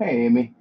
Hey, Amy.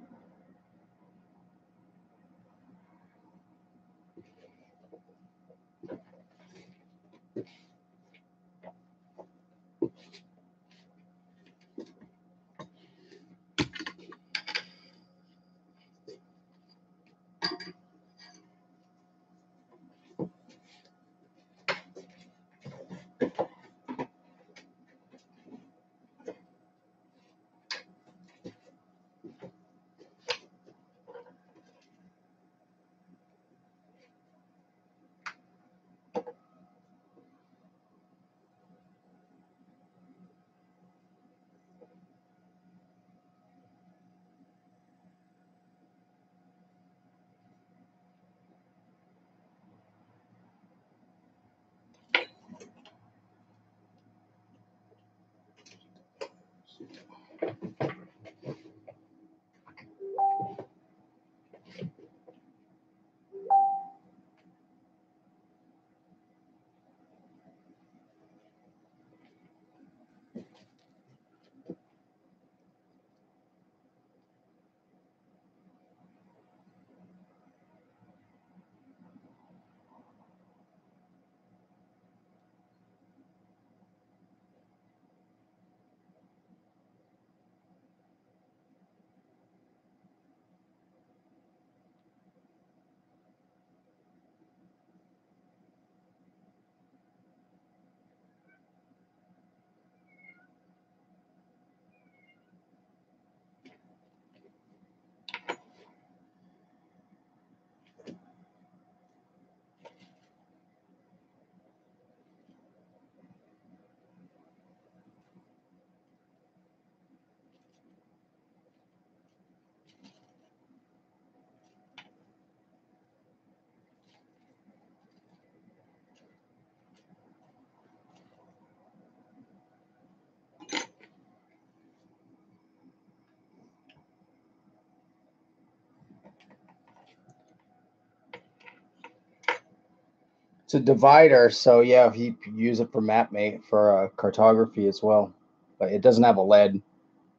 It's a divider, so yeah, you use it for mate for cartography as well. But it doesn't have a lead.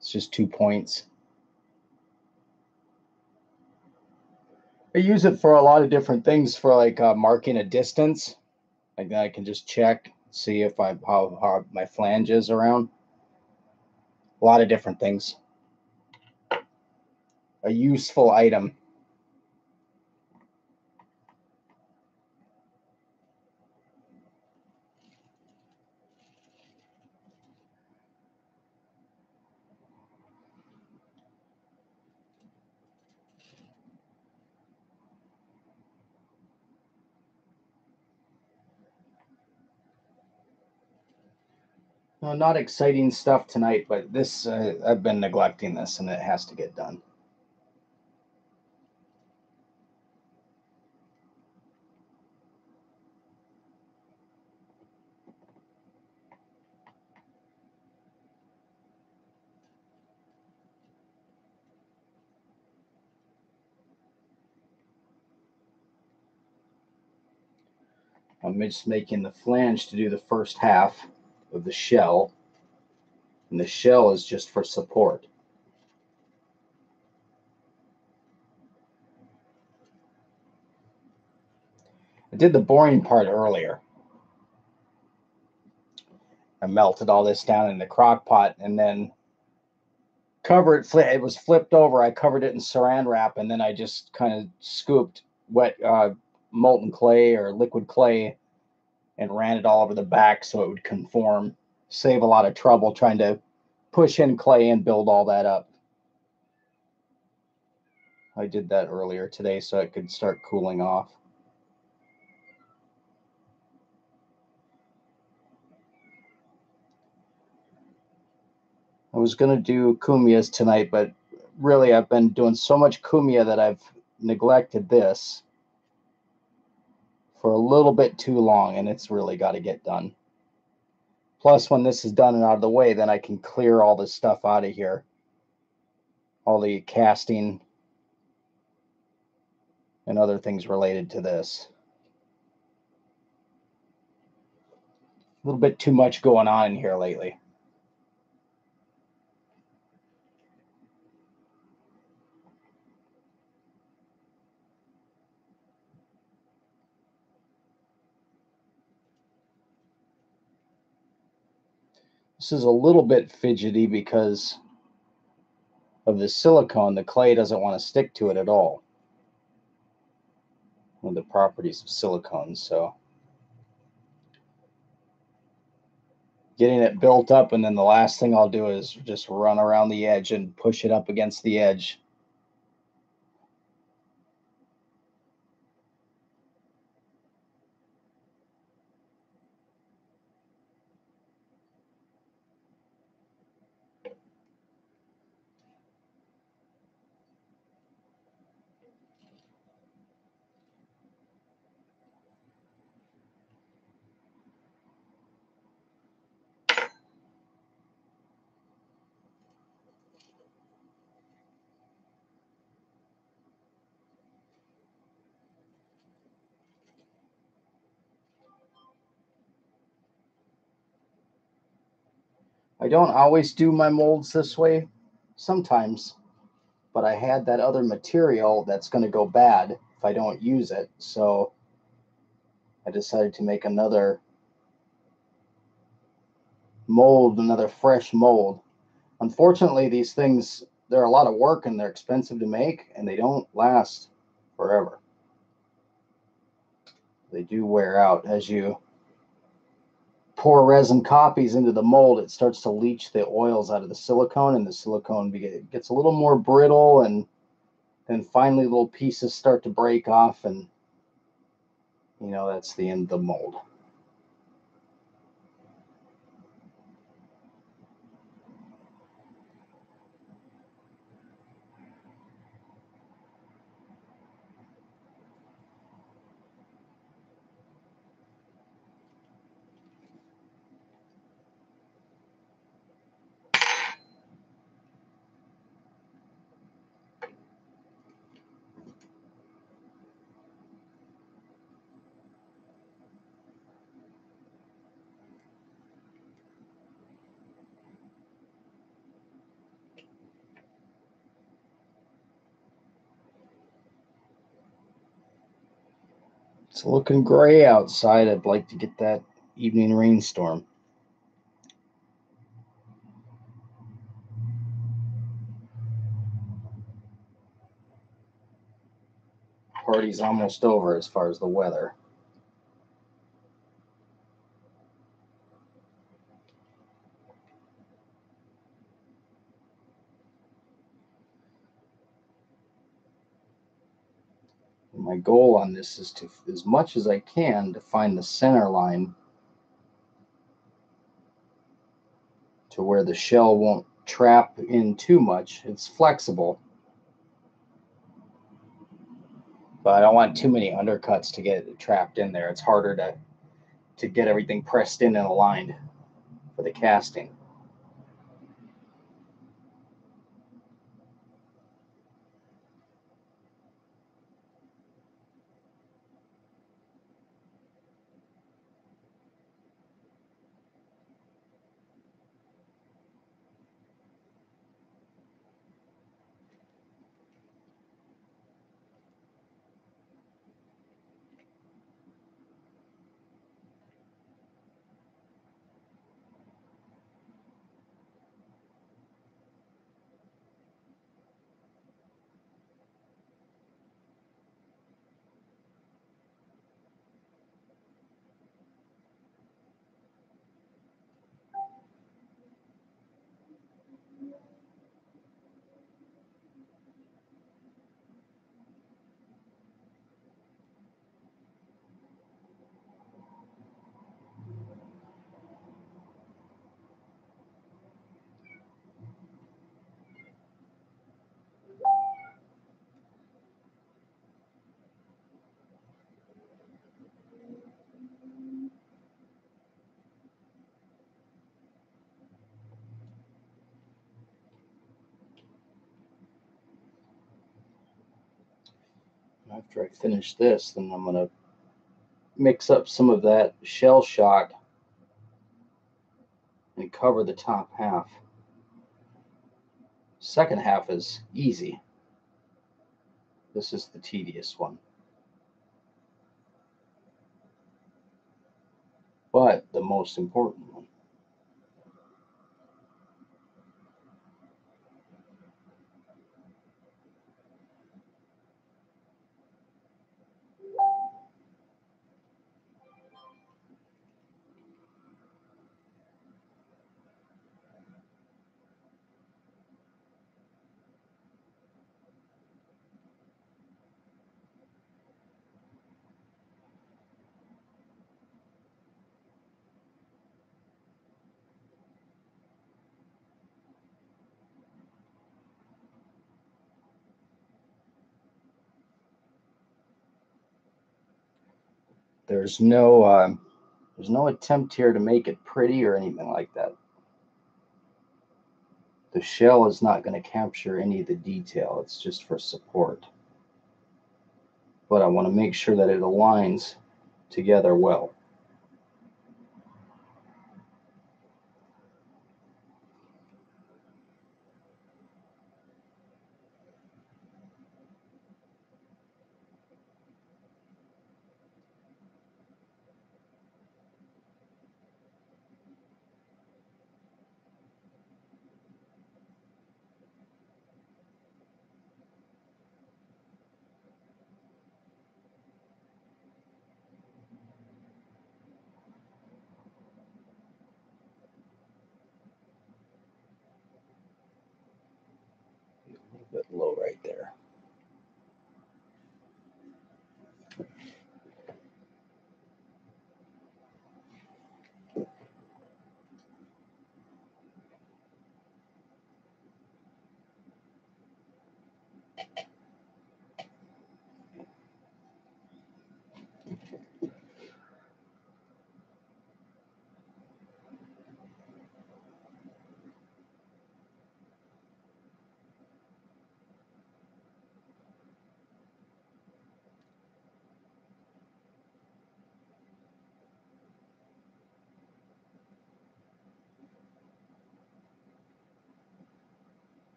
It's just 2 points. I use it for a lot of different things, for like marking a distance. Like I can just check, see if how my flange is around. A lot of different things. A useful item. No, not exciting stuff tonight, but this I've been neglecting this, and it has to get done. I'm just making the flange to do the first half of the shell, and the shell is just for support. I did the boring part earlier. I melted all this down in the crock pot and then covered it. It was flipped over. I covered it in saran wrap, and then I just kind of scooped wet molten clay or liquid clay and ran it all over the back so it would conform. Save a lot of trouble trying to push in clay and build all that up. I did that earlier today so it could start cooling off. I was going to do cumias tonight, but really I've been doing so much cumia that I've neglected this for a little bit too long, and it's really got to get done. Plus, when this is done and out of the way, then I can clear all this stuff out of here. All the casting and other things related to this. A little bit too much going on in here lately. This is a little bit fidgety because of the silicone. The clay doesn't want to stick to it at all. One of the properties of silicone. So getting it built up, and then the last thing I'll do is just run around the edge and push it up against the edge. I don't always do my molds this way, sometimes, but I had that other material that's going to go bad if I don't use it. So I decided to make another mold, another fresh mold. Unfortunately, these things, they're a lot of work and they're expensive to make, and they don't last forever. They do wear out. As you pour resin copies into the mold, it starts to leach the oils out of the silicone, and the silicone gets a little more brittle, and then finally little pieces start to break off, and that's the end of the mold. It's looking gray outside. I'd like to get that evening rainstorm. Party's almost over as far as the weather. My goal on this is to, as much as I can, to find the center line to where the shell won't trap in too much. It's flexible, but I don't want too many undercuts to get it trapped in there. It's harder to get everything pressed in and aligned for the casting. After I finish this, then I'm going to mix up some of that shell shock and cover the top half. Second half is easy. This is the tedious one. But the most important one. There's no attempt here to make it pretty or anything like that. The shell is not going to capture any of the detail. It's just for support. But I want to make sure that it aligns together well. A little bit low right there.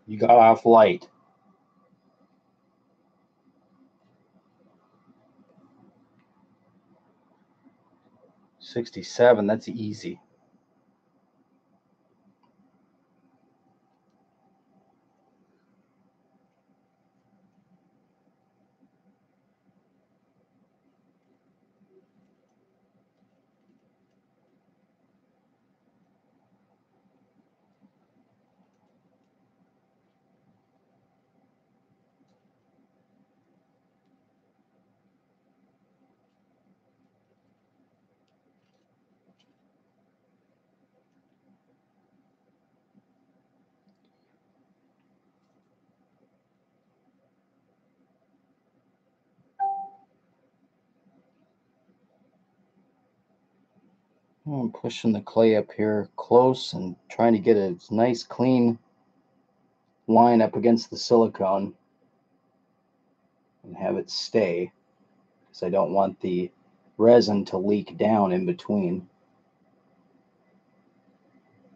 You got off light. 67, that's easy. I'm pushing the clay up here close and trying to get a nice clean line up against the silicone and have it stay, because I don't want the resin to leak down in between.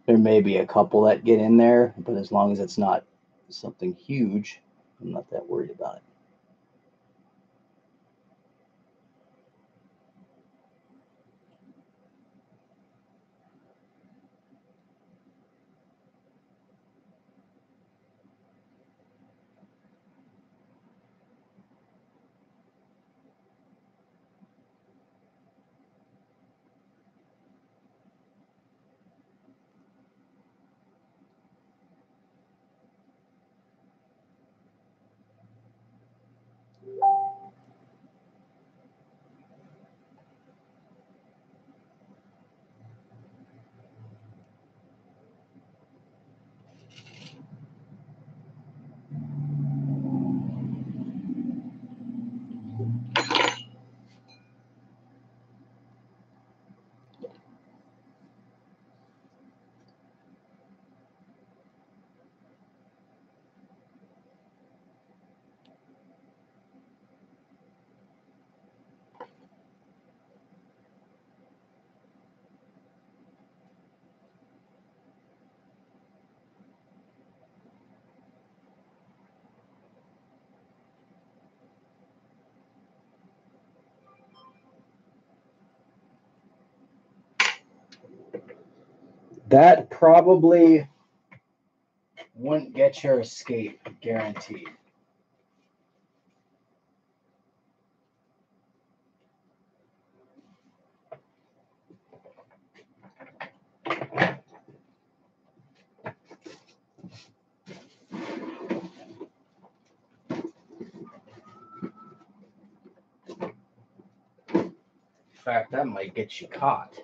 There may be a couple that get in there, but as long as it's not something huge, I'm not that worried about it. That probably wouldn't get your escape guaranteed. In fact, that might get you caught.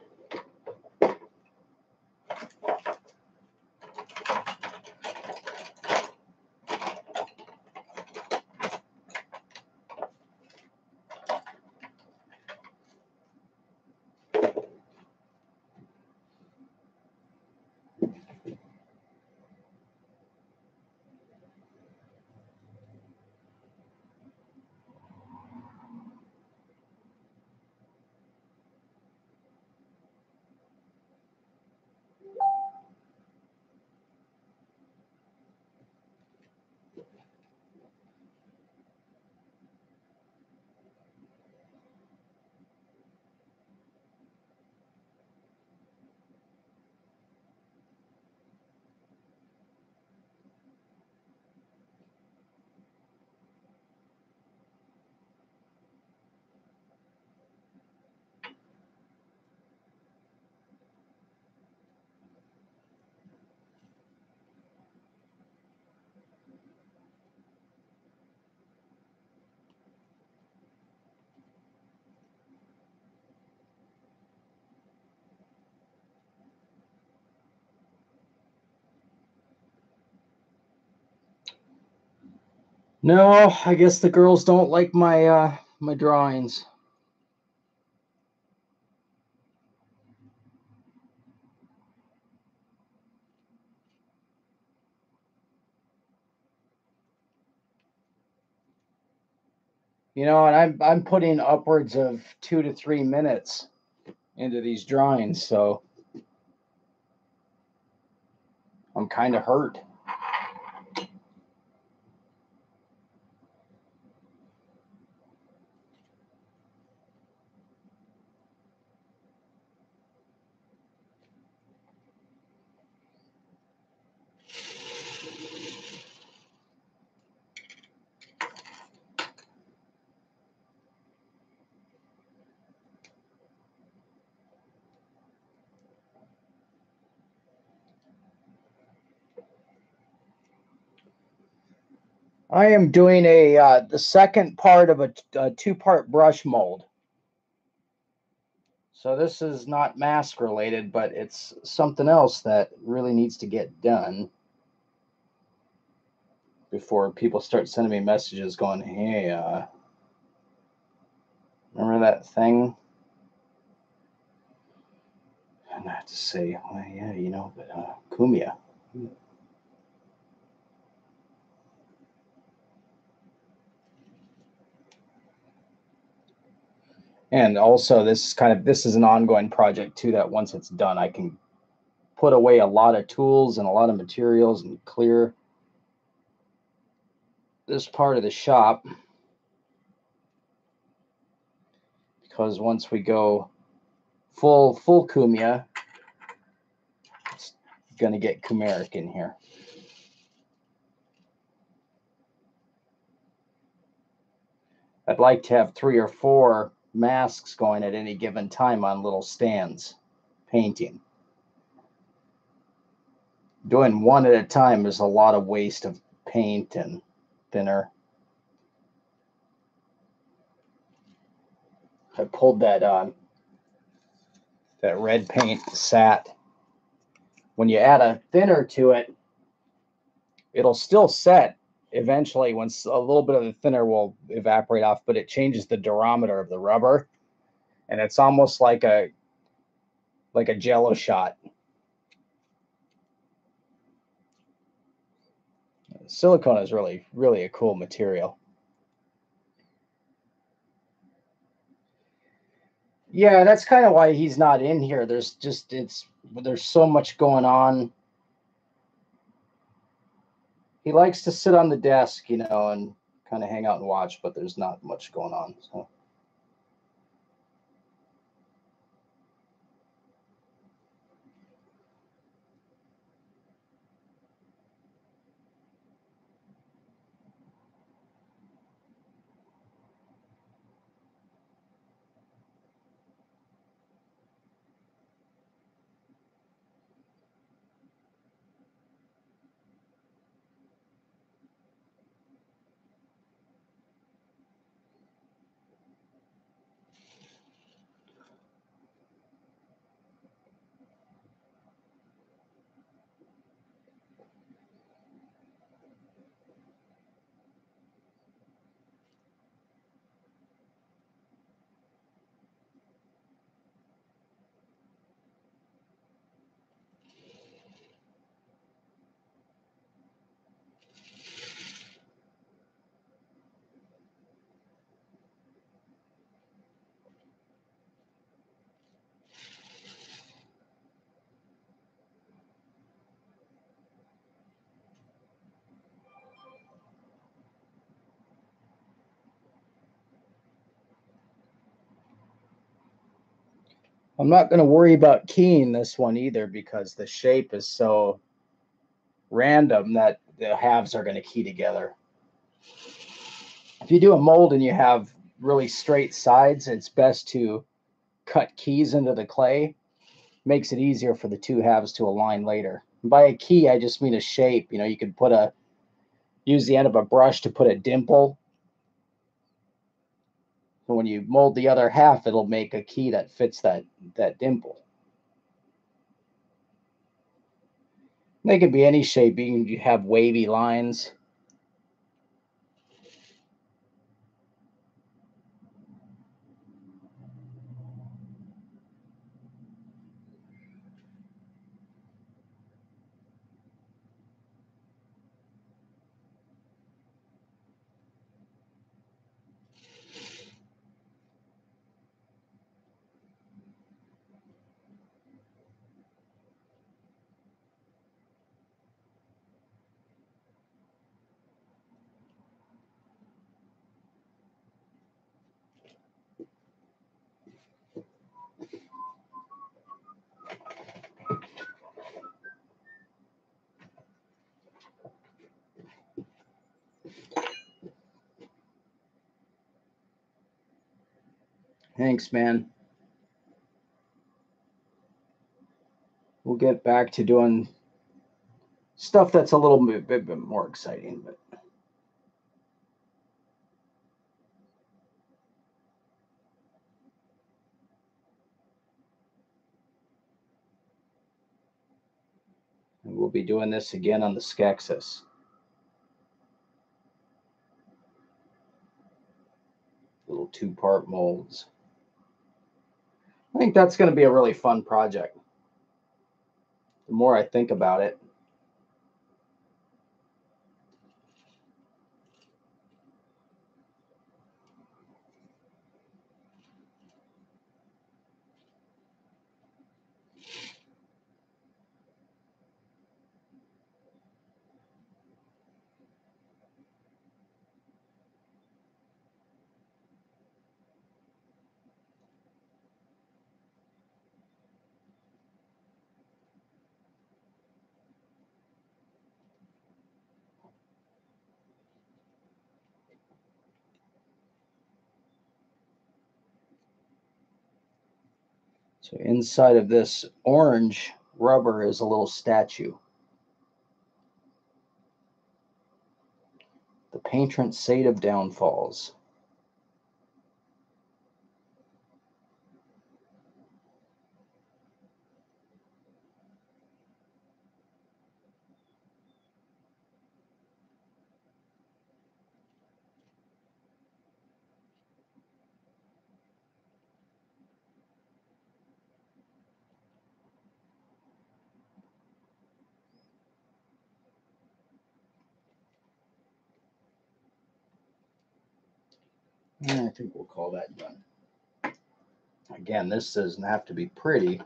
No, I guess the girls don't like my my drawings. You know, and I'm putting upwards of 2 to 3 minutes into these drawings, so I'm kind of hurt. I am doing the second part of a two-part brush mold. So this is not mask related, but it's something else that really needs to get done before people start sending me messages going, hey, remember that thing? And I have to say, well, yeah, you know, but Kumia. And also this is an ongoing project too, that once it's done, I can put away a lot of tools and a lot of materials and clear this part of the shop, because once we go full Kumia, it's gonna get Kumeric in here. I'd like to have 3 or 4 masks going at any given time on little stands, painting. Doing one at a time is a lot of waste of paint and thinner. I pulled that that red paint sat. When you add a thinner to it, it'll still set eventually once a little bit of the thinner will evaporate off, but it changes the durometer of the rubber, and it's almost like a jello shot. Silicone is really a cool material. Yeah, that's kind of why he's not in here. There's so much going on. He likes to sit on the desk, you know, and kind of hang out and watch, but there's not much going on. So I'm not going to worry about keying this one either because the shape is so random that the halves are going to key together. If you do a mold and you have really straight sides, it's best to cut keys into the clay. Makes it easier for the two halves to align later. And by a key, I just mean a shape. You know, you could use the end of a brush to put a dimple. So when you mold the other half, it'll make a key that fits that dimple. They can be any shape. You have wavy lines. Thanks, man. We'll get back to doing stuff that's a little bit more exciting, but we'll be doing this again on the Skeksis. Little two-part molds. I think that's going to be a really fun project. The more I think about it. So inside of this orange rubber is a little statue. The patron saint of downfalls. I think we'll call that done. Again, this doesn't have to be pretty.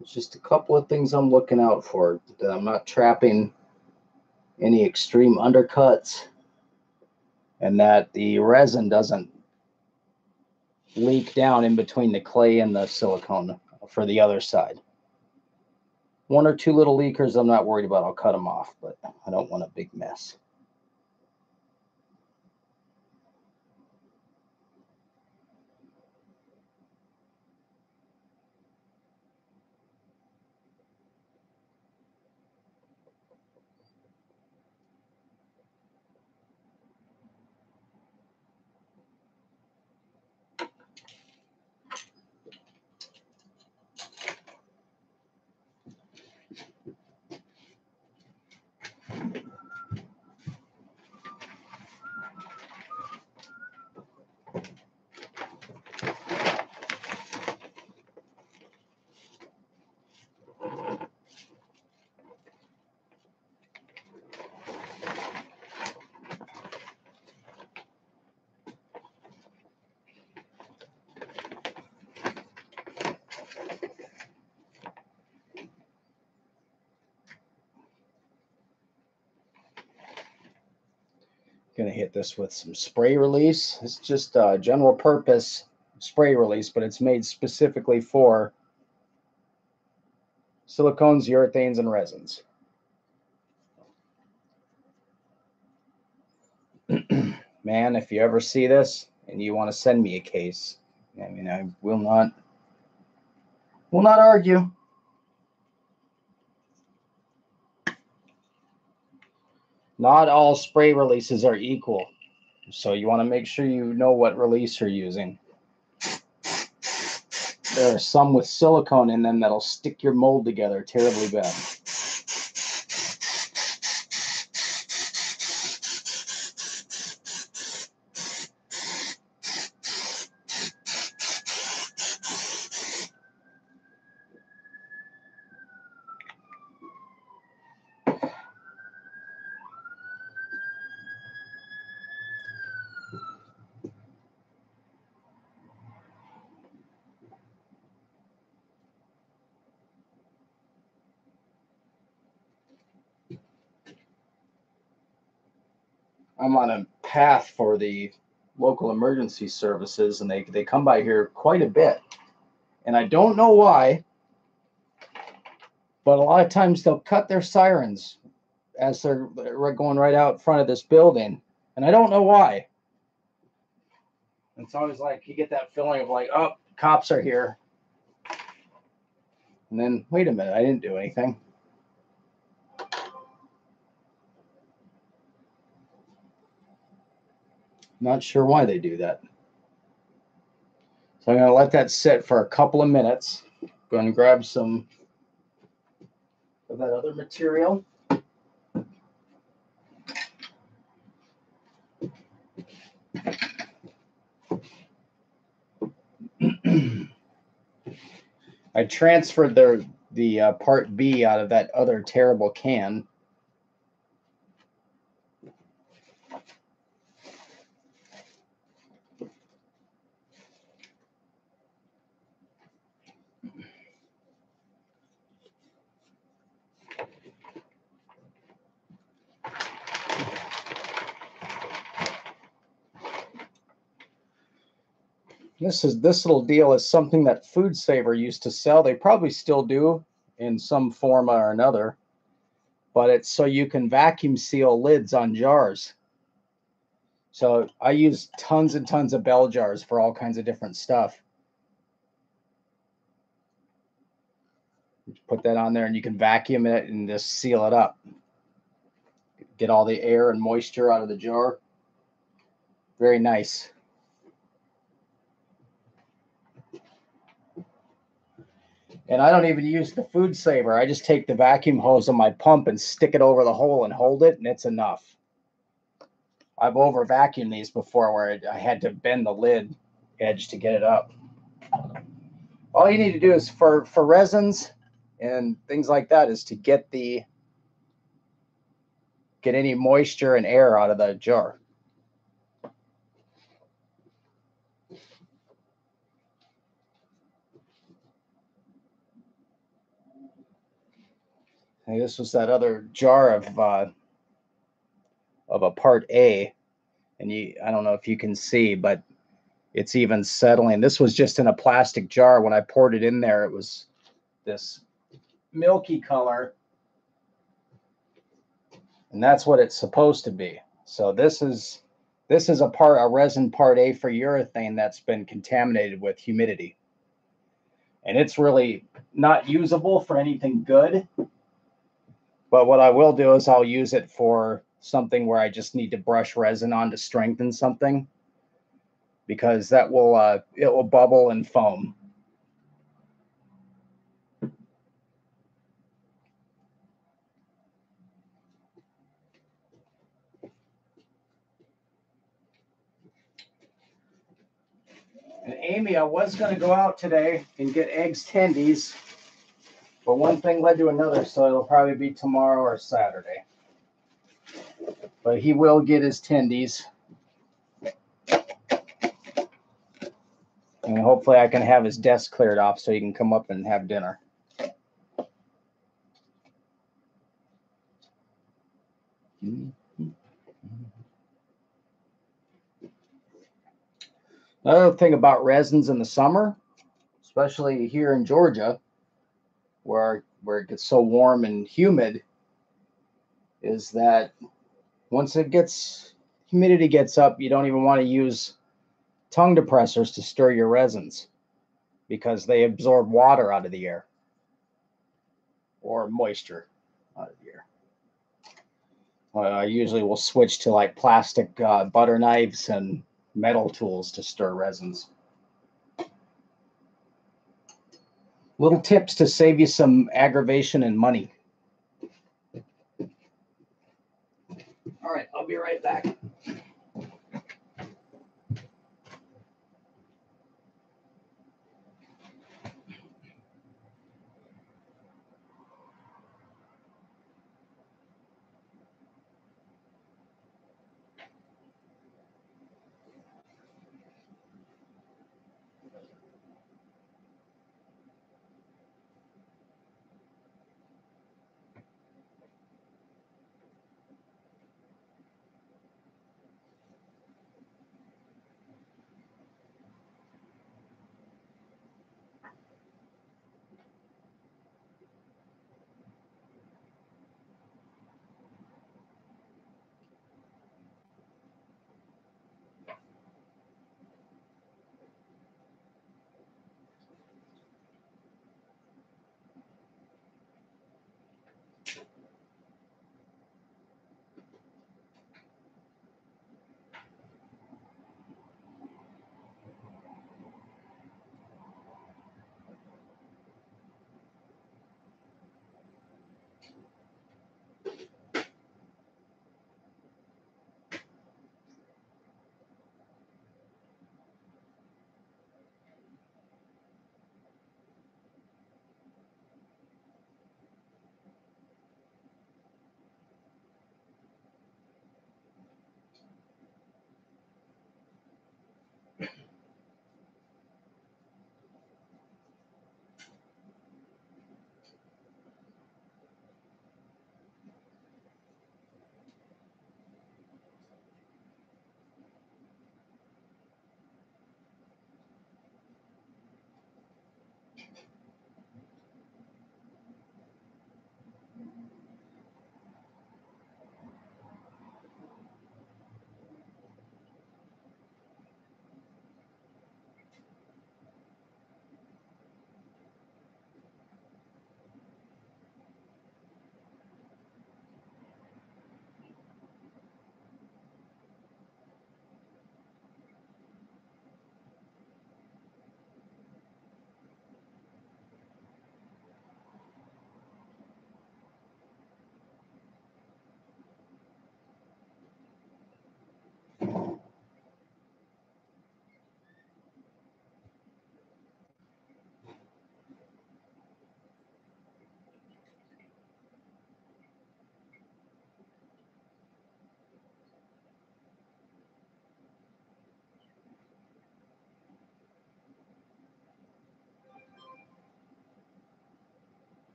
It's just a couple of things I'm looking out for, that I'm not trapping any extreme undercuts, and that the resin doesn't leak down in between the clay and the silicone for the other side. One or two little leakers I'm not worried about. I'll cut them off, but I don't want a big mess. Gonna hit this with some spray release. It's just a general purpose spray release, but it's made specifically for Silicones, urethanes, and resins. Man, if you ever see this and you want to send me a case, I mean, I will not argue. Not all spray releases are equal, so you want to make sure you know what release you're using. There are some with silicone in them that'll stick your mold together terribly bad. I'm on a path for the local emergency services, and they come by here quite a bit. And I don't know why, but a lot of times they'll cut their sirens as they're going right out front of this building. And I don't know why. It's always like you get that feeling of like, oh, cops are here. And then, wait a minute, I didn't do anything. Not sure why they do that. So I'm going to let that sit for a couple of minutes. Going to grab some of that other material. I transferred the part B out of that other terrible can. This little deal is something that Food Saver used to sell. They probably still do in some form or another, but it's so you can vacuum seal lids on jars. So I use tons and tons of bell jars for all kinds of different stuff. Put that on there and you can vacuum it and just seal it up. Get all the air and moisture out of the jar. Very nice. And I don't even use the Food Saver. I just take the vacuum hose on my pump and stick it over the hole and hold it, and it's enough. I've over vacuumed these before where I had to bend the lid edge to get it up. All you need to do is for resins and things like that is to get any moisture and air out of the jar. Hey, this was that other jar of a part A, and I don't know if you can see, but it's even settling. This was just in a plastic jar. When I poured it in there, it was this milky color, and that's what it's supposed to be. So this is a resin part A for urethane that's been contaminated with humidity, and it's really not usable for anything good. But what I will do is I'll use it for something where I just need to brush resin on to strengthen something, because that will it will bubble and foam. And Amy, I was going to go out today and get eggs tendies, but one thing led to another, so it'll probably be tomorrow or Saturday. But he will get his tendies. And hopefully I can have his desk cleared off so he can come up and have dinner. Another thing about resins in the summer, especially here in Georgia, where where it gets so warm and humid is that once humidity gets up, you don't even want to use tongue depressors to stir your resins because they absorb water out of the air or moisture out of the air. I usually will switch to like plastic butter knives and metal tools to stir resins. Little tips to save you some aggravation and money. All right, I'll be right back.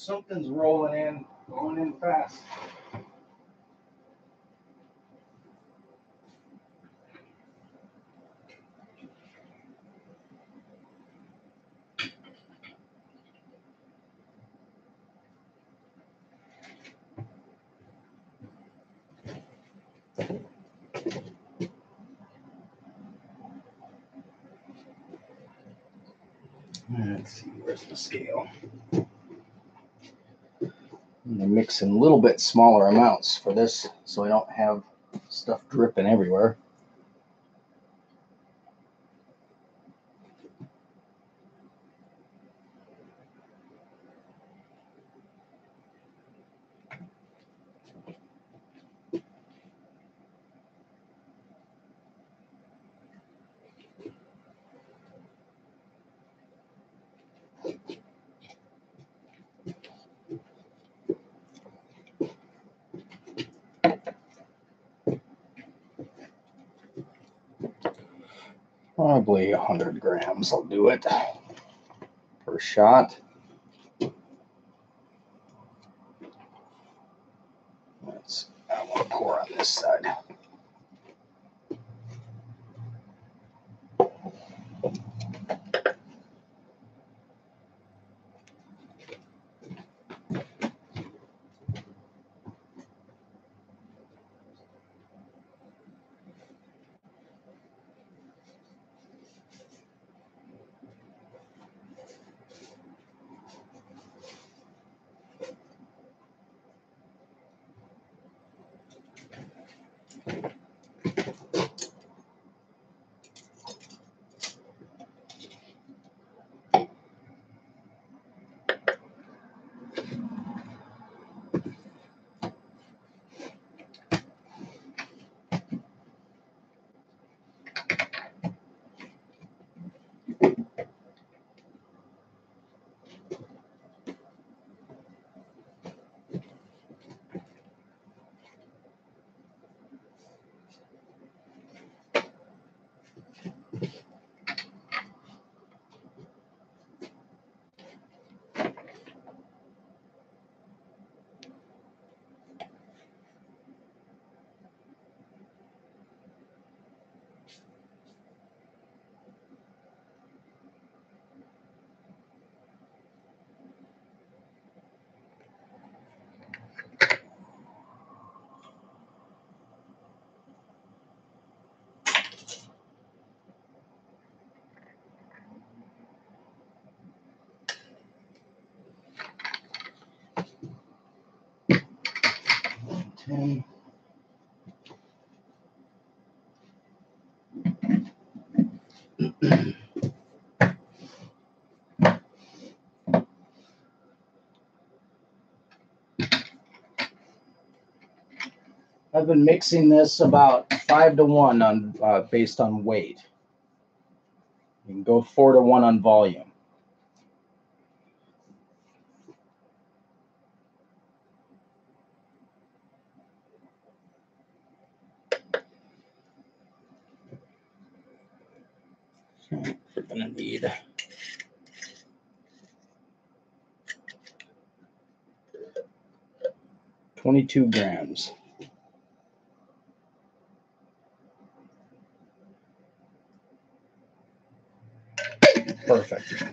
Something's rolling in, going in fast. Let's see, where's the scale? I'm mixing a little bit smaller amounts for this so I don't have stuff dripping everywhere. Probably 100 grams will do it per shot. I want to pour on this side. Okay. I've been mixing this about 5 to 1 on based on weight. You can go 4 to 1 on volume. So we're gonna need 22 grams. Perfect.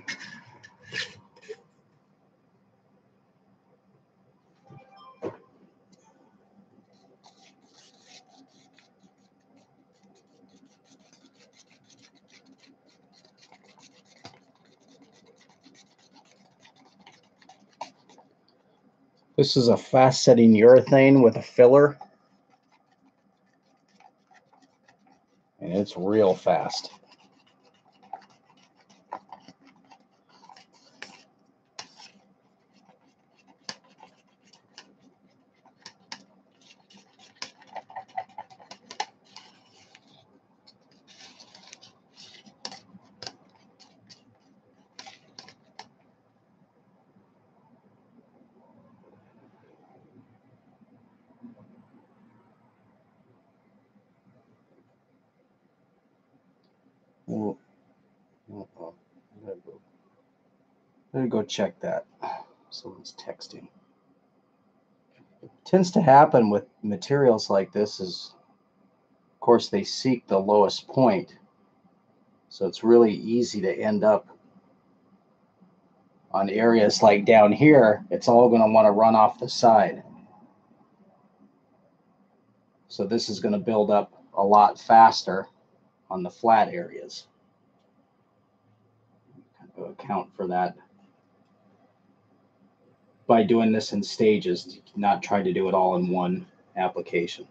This is a fast setting urethane with a filler. And it's real fast. Well, better go check that. Someone's texting. It tends to happen with materials like this is, of course, they seek the lowest point. So it's really easy to end up on areas like down here. It's all going to want to run off the side. So this is going to build up a lot faster on the flat areas. Kind of account for that by doing this in stages, not try to do it all in one application.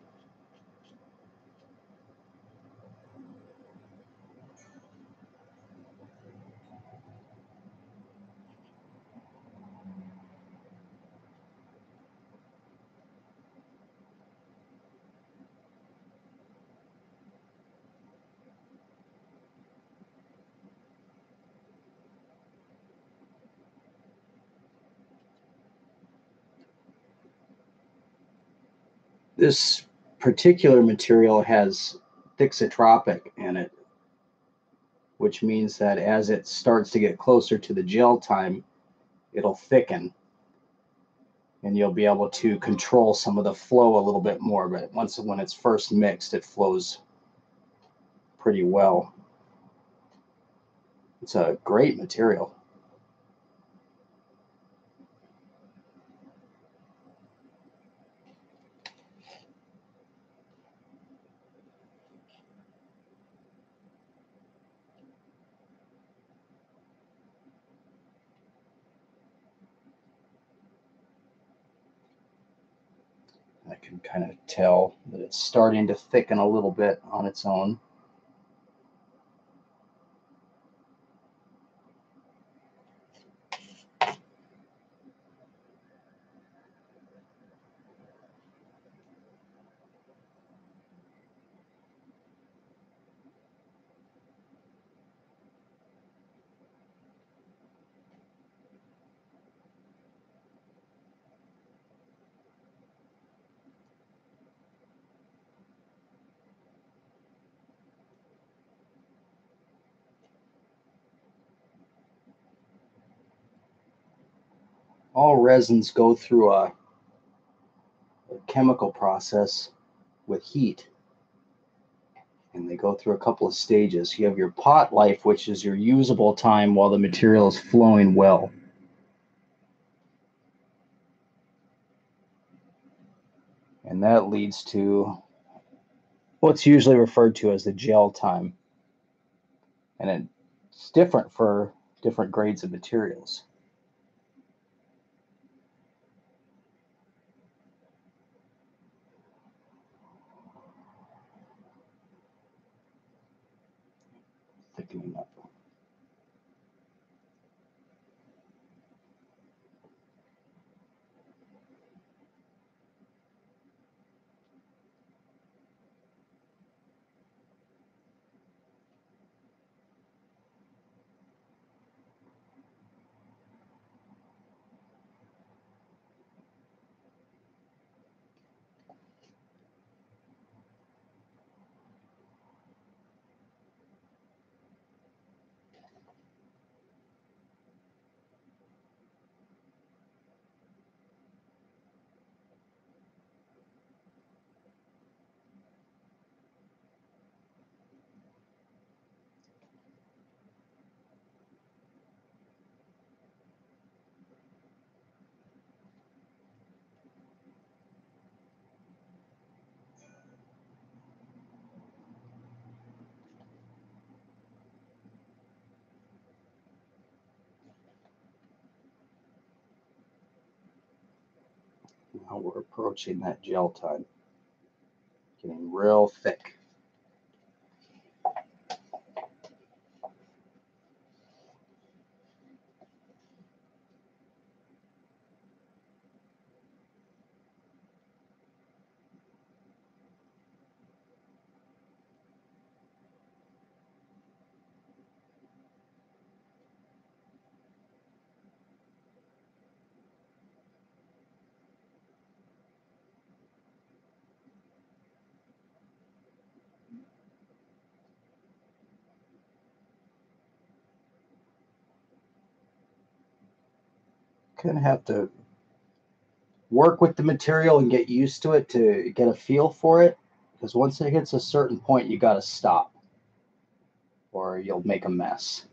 This particular material has thixotropic in it, which means that as it starts to get closer to the gel time, it'll thicken and you'll be able to control some of the flow a little bit more. But when it's first mixed, it flows pretty well. It's a great material. I can kind of tell that it's starting to thicken a little bit on its own. All resins go through a chemical process with heat, and they go through a couple of stages. You have your pot life, which is your usable time while the material is flowing well. And that leads to what's usually referred to as the gel time. And it's different for different grades of materials. Thickening up. Now we're approaching that gel time, getting real thick. kind of have to work with the material and get used to it to get a feel for it. Because once it hits a certain point, you got to stop or you'll make a mess.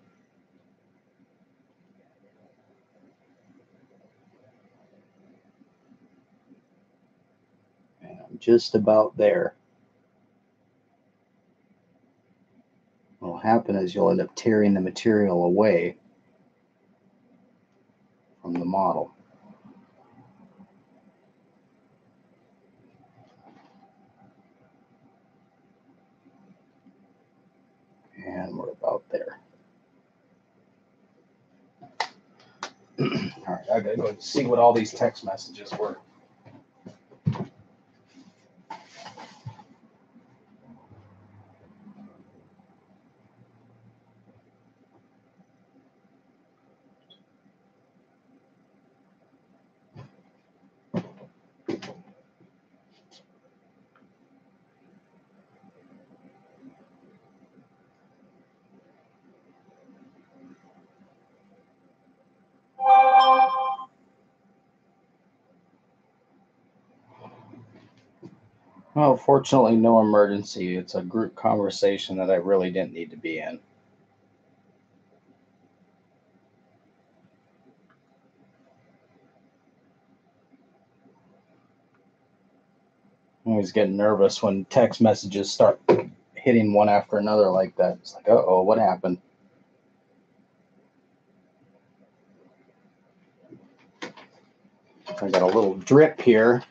And I'm just about there. What will happen is you'll end up tearing the material away from the model. And we're about there. All right, I gotta go see what all these text messages were. Well, fortunately, no emergency. It's a group conversation that I really didn't need to be in. I always get nervous when text messages start hitting one after another like that. It's like, uh-oh, what happened? I got a little drip here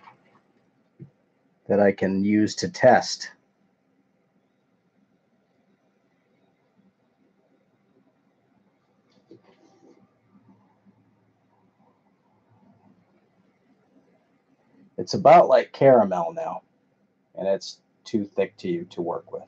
that I can use to test. It's about like caramel now, and it's too thick to work with.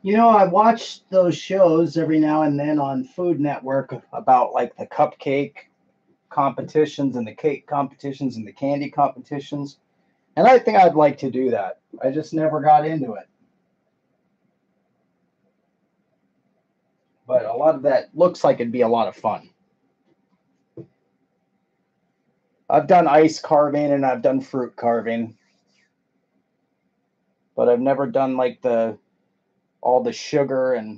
You know, I watch those shows every now and then on Food Network about like the cupcake competitions and the cake competitions and the candy competitions. And I think I'd like to do that. I just never got into it. But a lot of that looks like it'd be a lot of fun. I've done ice carving and I've done fruit carving, but I've never done like the all the sugar and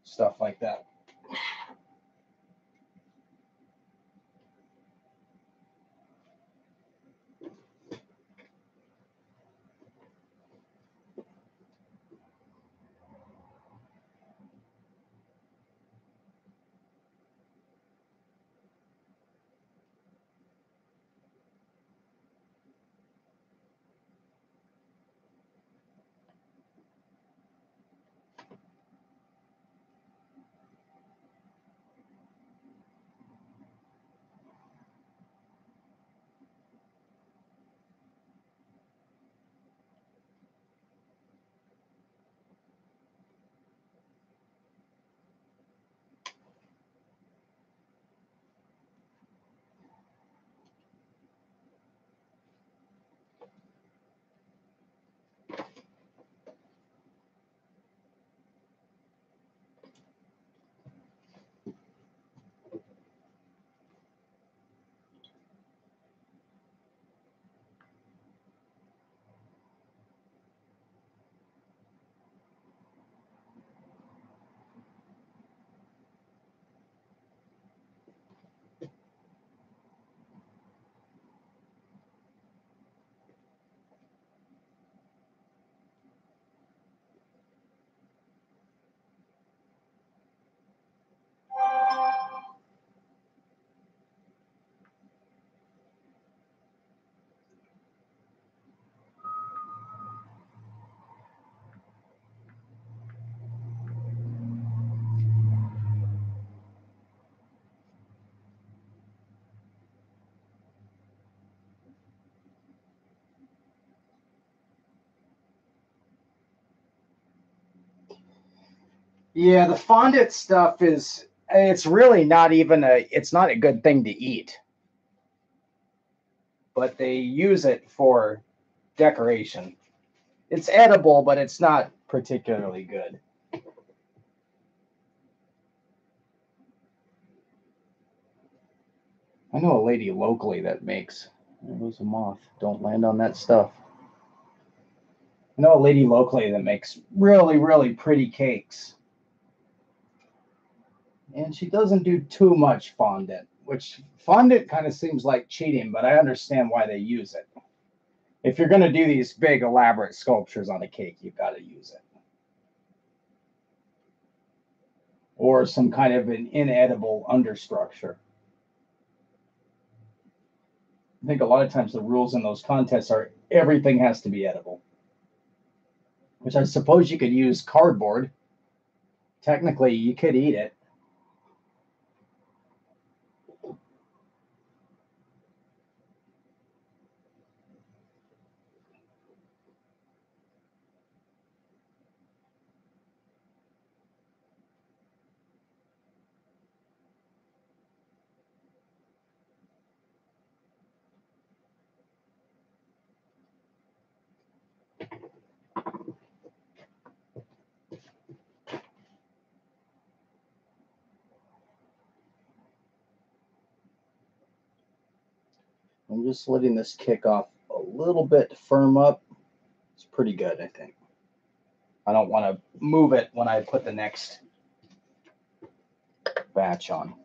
stuff like that. Yeah, the fondant stuff is, it's really not even it's not a good thing to eat. But they use it for decoration. It's edible, but it's not particularly good. I know a lady locally that makes, there goes a moth. Don't land on that stuff. I know a lady locally that makes really, really pretty cakes. And she doesn't do too much fondant, which fondant kind of seems like cheating, but I understand why they use it. If you're going to do these big, elaborate sculptures on a cake, you've got to use it. Or some kind of an inedible understructure. I think a lot of times the rules in those contests are everything has to be edible, which I suppose you could use cardboard. Technically, you could eat it. I'm just letting this kick off a little bit to firm up. It's pretty good, I think. I don't want to move it when I put the next batch on.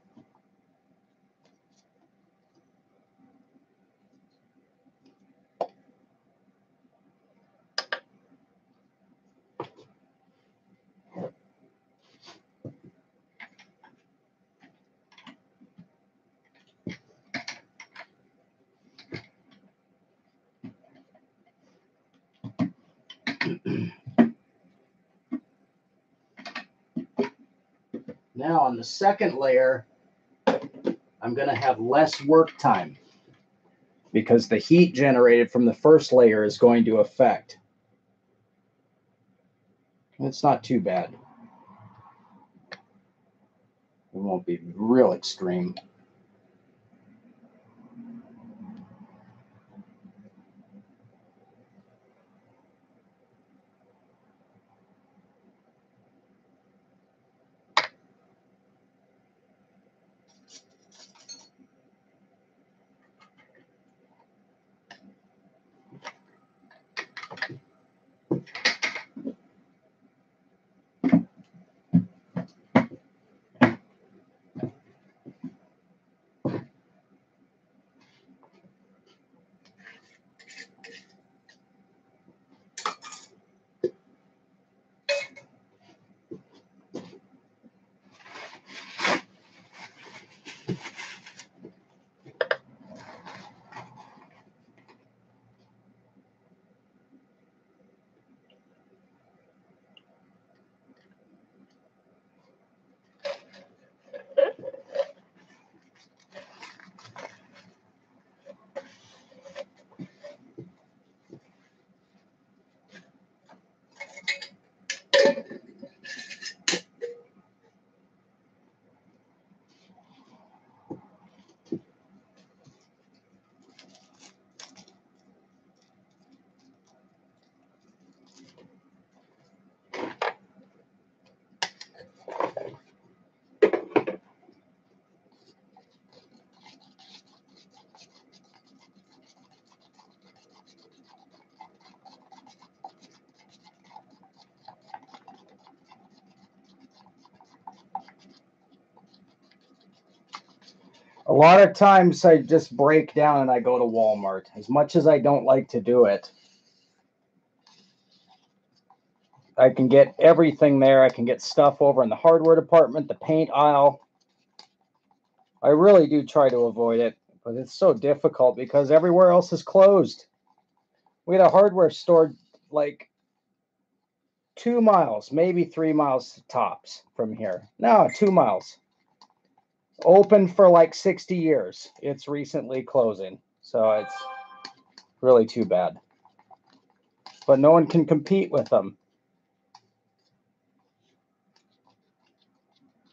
Now on the second layer, I'm going to have less work time because the heat generated from the first layer is going to affect. It's not too bad. It won't be real extreme. A lot of times I just break down and I go to Walmart. As much as I don't like to do it, I can get everything there. I can get stuff over in the hardware department, the paint aisle. I really do try to avoid it, but it's so difficult because everywhere else is closed. We had a hardware store like 2 miles, maybe 3 miles tops from here. No, 2 miles. Open for like 60 years. It's recently closing. So it's really too bad. But no one can compete with them.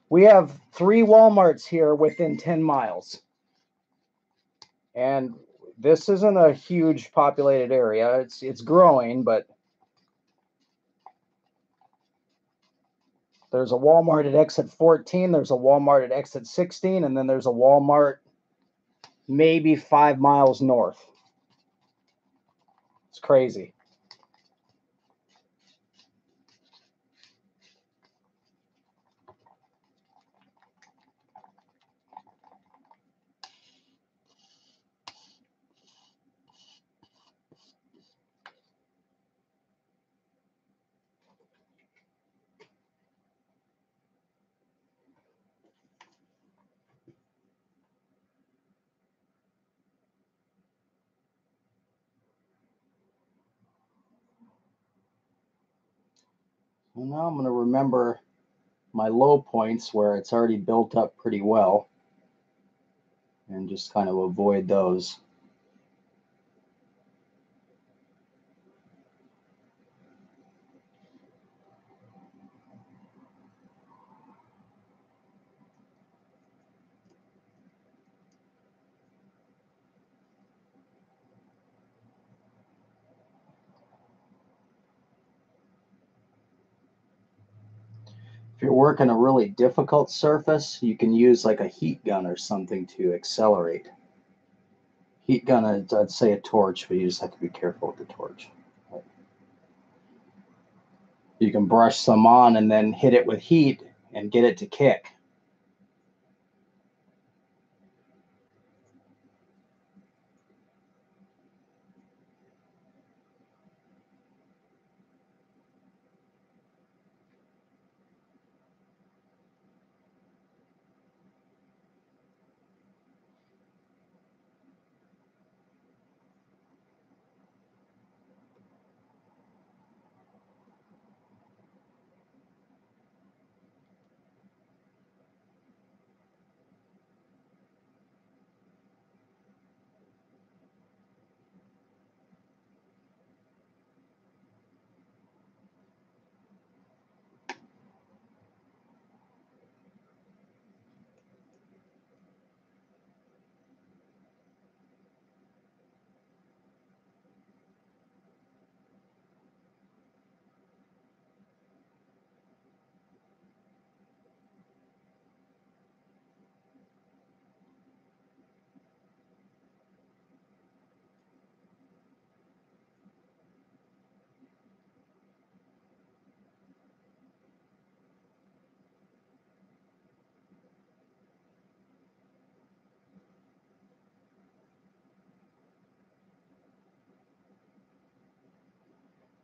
We have 3 Walmarts here within 10 miles. And this isn't a huge populated area. It's growing, but there's a Walmart at exit 14, there's a Walmart at exit 16, and then there's a Walmart maybe 5 miles north. It's crazy. Well, now I'm going to remember my low points where it's already built up pretty well and just kind of avoid those. If you're working a really difficult surface, you can use like a heat gun or something to accelerate. Heat gun, I'd say a torch, but you just have to be careful with the torch. You can brush some on and then hit it with heat and get it to kick.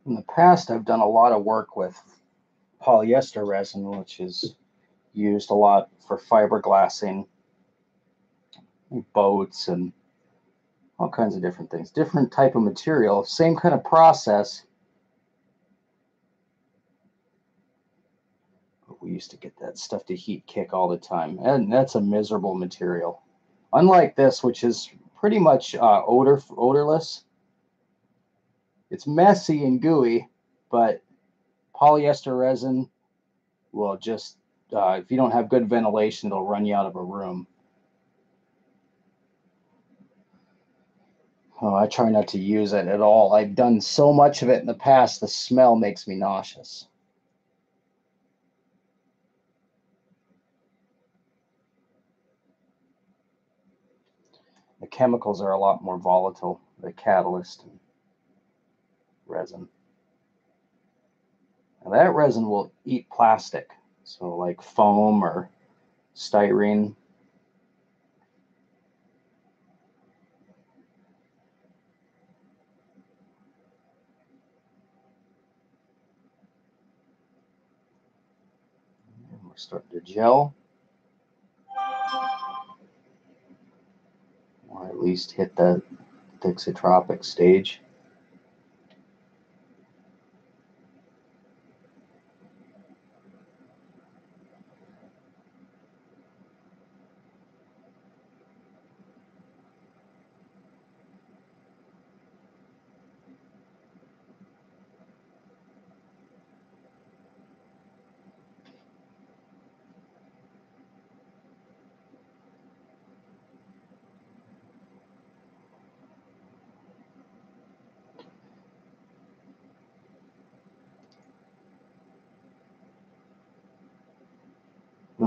In the past, I've done a lot of work with polyester resin, which is used a lot for fiberglassing boats and all kinds of different things. Different type of material, same kind of process. But we used to get that stuff to heat kick all the time, and that's a miserable material. Unlike this, which is pretty much odorless. It's messy and gooey, but polyester resin will just, if you don't have good ventilation, it'll run you out of a room. Oh, I try not to use it at all. I've done so much of it in the past, the smell makes me nauseous. The chemicals are a lot more volatile, the catalyst and resin. Now that resin will eat plastic, so like foam or styrene. We're starting to gel, or at least hit the thixotropic stage.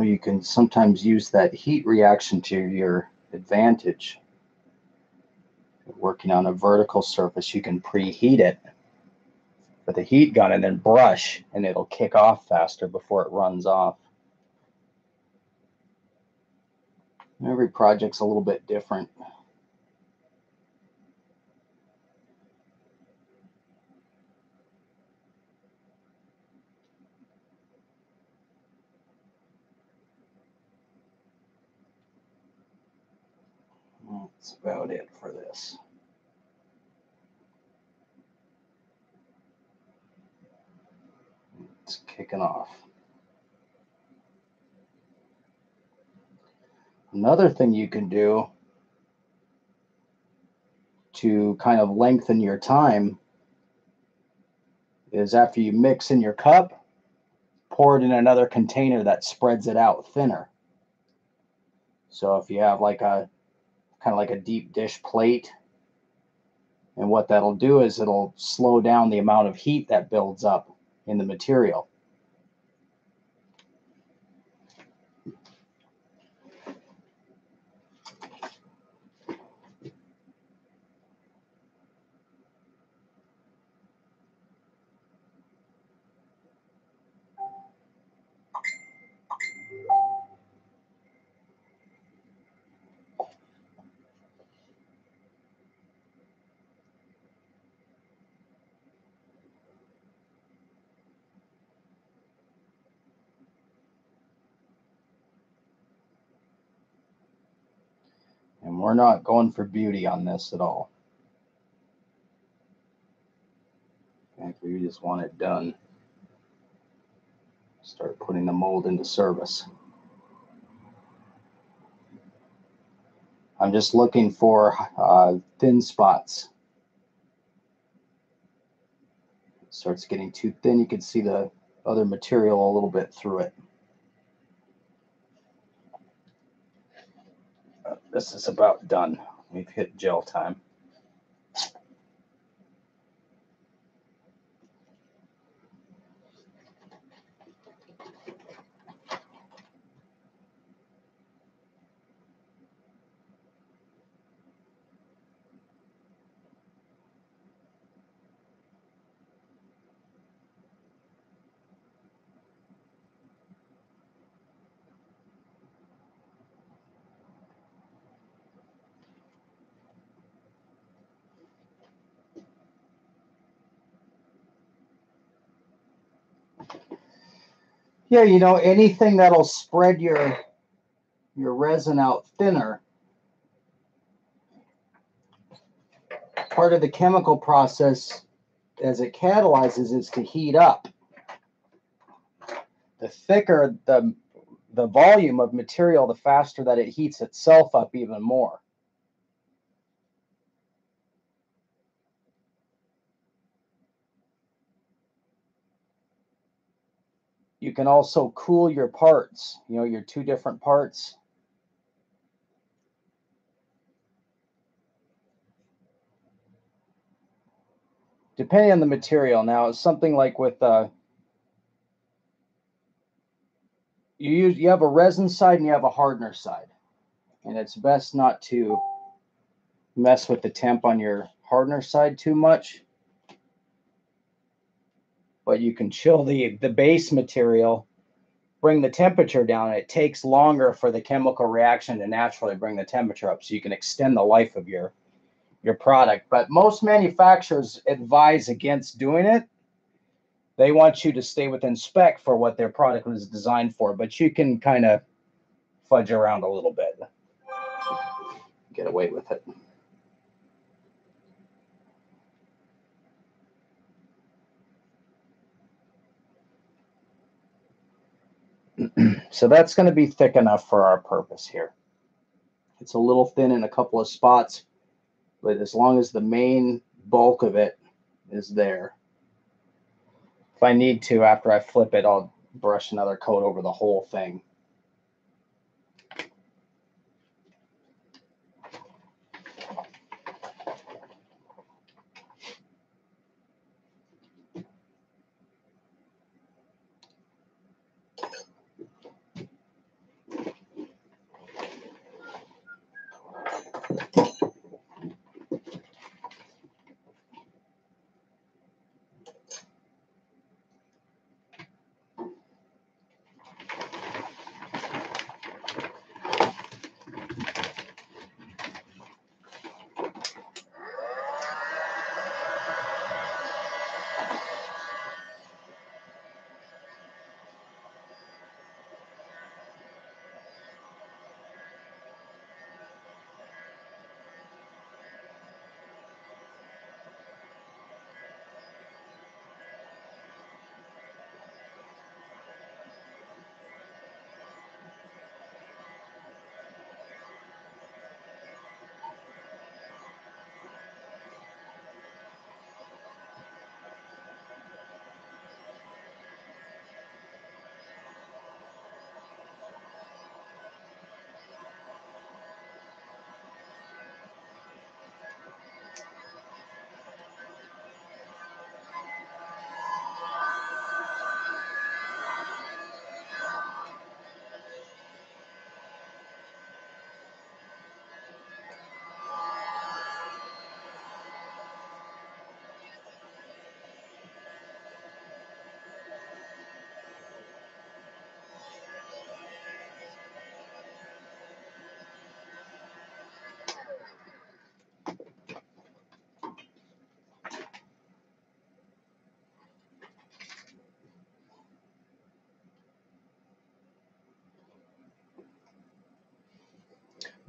you can sometimes use that heat reaction to your advantage. Working on a vertical surface, you can preheat it with a heat gun and then brush, and it'll kick off faster before it runs off. Every project's a little bit different. That's about it for this. It's kicking off. Another thing you can do to kind of lengthen your time is after you mix in your cup, pour it in another container that spreads it out thinner. So if you have like a kind of like a deep dish plate, and what that'll do is it'll slow down the amount of heat that builds up in the material. And we're not going for beauty on this at all. In fact, we just want it done. Start putting the mold into service. I'm just looking for thin spots. It starts getting too thin. You can see the other material a little bit through it. This is about done. We've hit gel time. Yeah, you know, anything that'll spread your resin out thinner, part of the chemical process as it catalyzes is to heat up. The thicker the volume of material, the faster that it heats itself up even more. You can also cool your parts, you know, your two different parts. Depending on the material. Now, something like with you have a resin side and you have a hardener side, and it's best not to mess with the temp on your hardener side too much. But you can chill the base material, bring the temperature down. It takes longer for the chemical reaction to naturally bring the temperature up, so you can extend the life of your product. But most manufacturers advise against doing it. They want you to stay within spec for what their product was designed for, but you can kind of fudge around a little bit, get away with it. So that's going to be thick enough for our purpose here. It's a little thin in a couple of spots, but as long as the main bulk of it is there. If I need to, after I flip it, I'll brush another coat over the whole thing.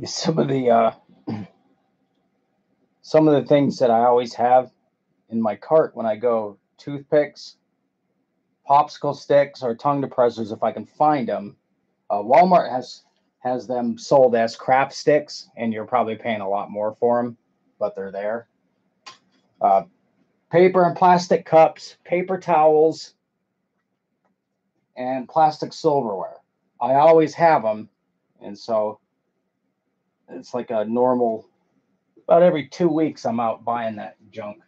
Some of the things that I always have in my cart when I go: toothpicks, popsicle sticks, or tongue depressors if I can find them. Walmart has them sold as craft sticks, and you're probably paying a lot more for them, but they're there. Uh, Paper and plastic cups, paper towels, and plastic silverware. I always have them, and so it's like a normal. About every 2 weeks, I'm out buying that junk.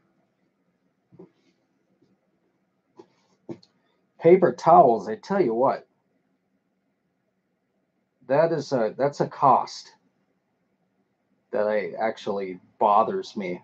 Paper towels, I tell you what, that's a cost that I actually bothers me.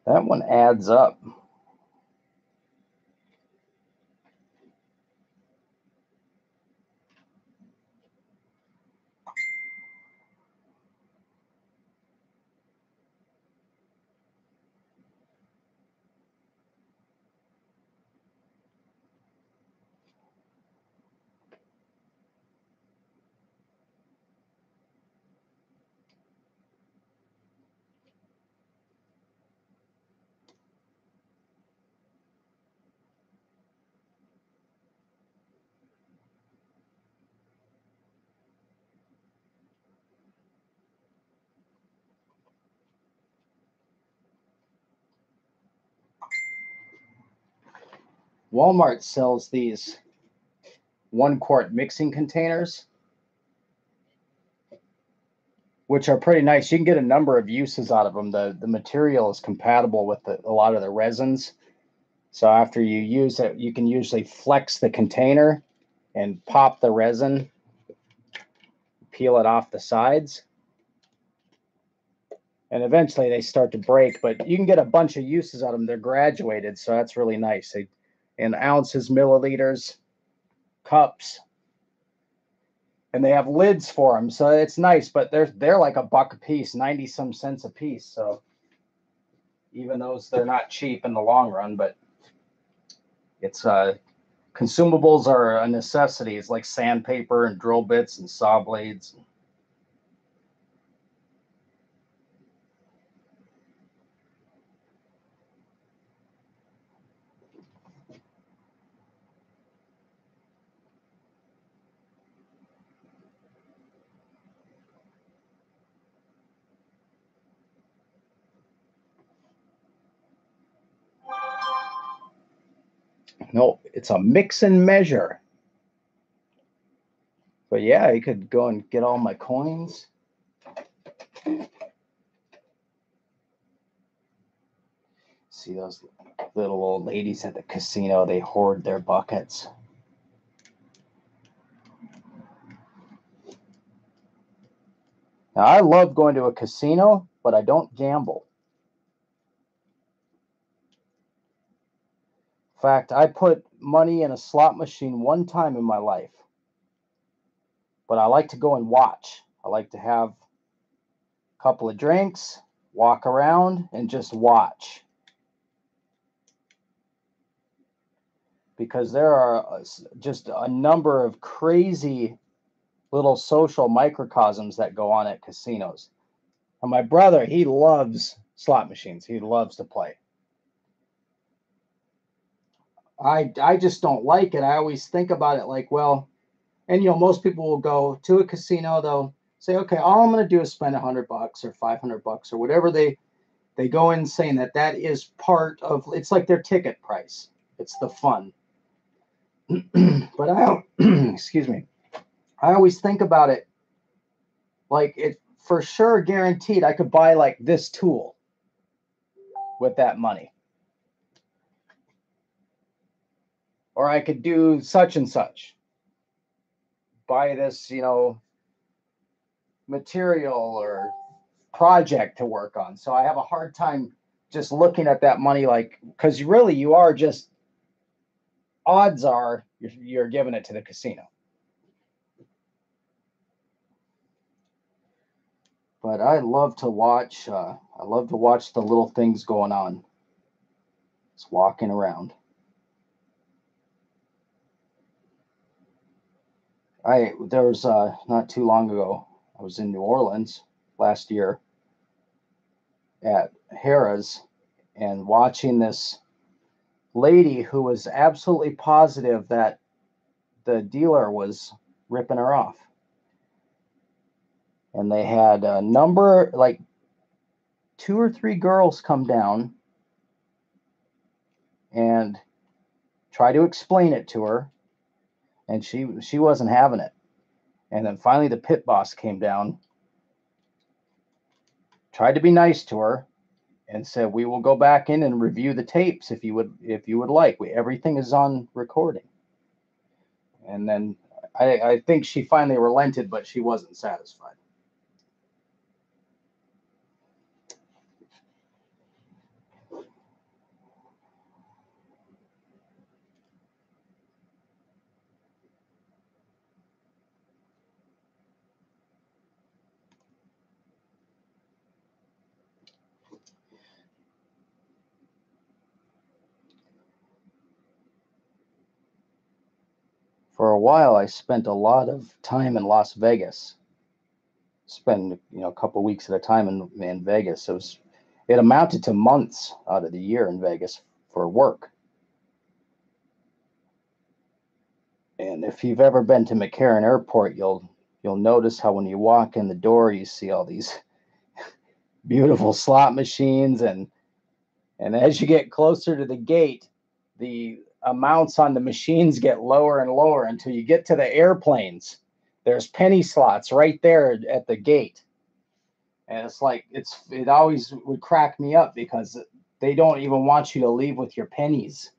That one adds up. Walmart sells these 1 quart mixing containers, which are pretty nice. You can get a number of uses out of them. The material is compatible with a lot of the resins. So after you use it, you can usually flex the container and pop the resin, peel it off the sides, and eventually they start to break. But you can get a bunch of uses out of them. They're graduated, so that's really nice. In ounces, milliliters, cups, and they have lids for them, so it's nice. But they're like $1 a piece, 90 some cents a piece. So even those, they're not cheap in the long run, but it's consumables are a necessity. It's like sandpaper and drill bits and saw blades. No, it's a mix and measure. But yeah, you could go and get all my coins. See those little old ladies at the casino, they hoard their buckets. Now, I love going to a casino, but I don't gamble. In fact, I put money in a slot machine one time in my life, but I like to go and watch. I like to have a couple of drinks, walk around, and just watch. Because there are just a number of crazy little social microcosms that go on at casinos. And my brother, he loves slot machines. He loves to play. I just don't like it. I always think about it like, well, and most people will go to a casino, they'll say, okay, all I'm going to do is spend $100 or $500 or whatever they go in saying that is part of, it's like their ticket price. It's the fun. But I excuse me. I always think about it like it for sure guaranteed I could buy like this tool with that money. Or I could do such and such. Buy this, material or project to work on. So I have a hard time just looking at that money like, because really you are just, odds are you're giving it to the casino. But I love to watch. I love to watch the little things going on. Just walking around. There was not too long ago. I was in New Orleans last year at Harrah's and watching this lady who was absolutely positive that the dealer was ripping her off. And they had a number, like 2 or 3 girls come down and try to explain it to her, and she wasn't having it. And then finally the pit boss came down, tried to be nice to her, and said, "We will go back in and review the tapes if you would like. Everything is on recording." And then I think she finally relented, but she wasn't satisfied. For a while, I spent a lot of time in Las Vegas. Spend a couple of weeks at a time in Vegas. It amounted to months out of the year in Vegas for work. And if you've ever been to McCarran Airport, you'll notice how when you walk in the door, you see all these beautiful slot machines, and as you get closer to the gate, the amounts on the machines get lower and lower until you get to the airplanes. There's penny slots right there at the gate. And it's like, it always would crack me up because they don't even want you to leave with your pennies.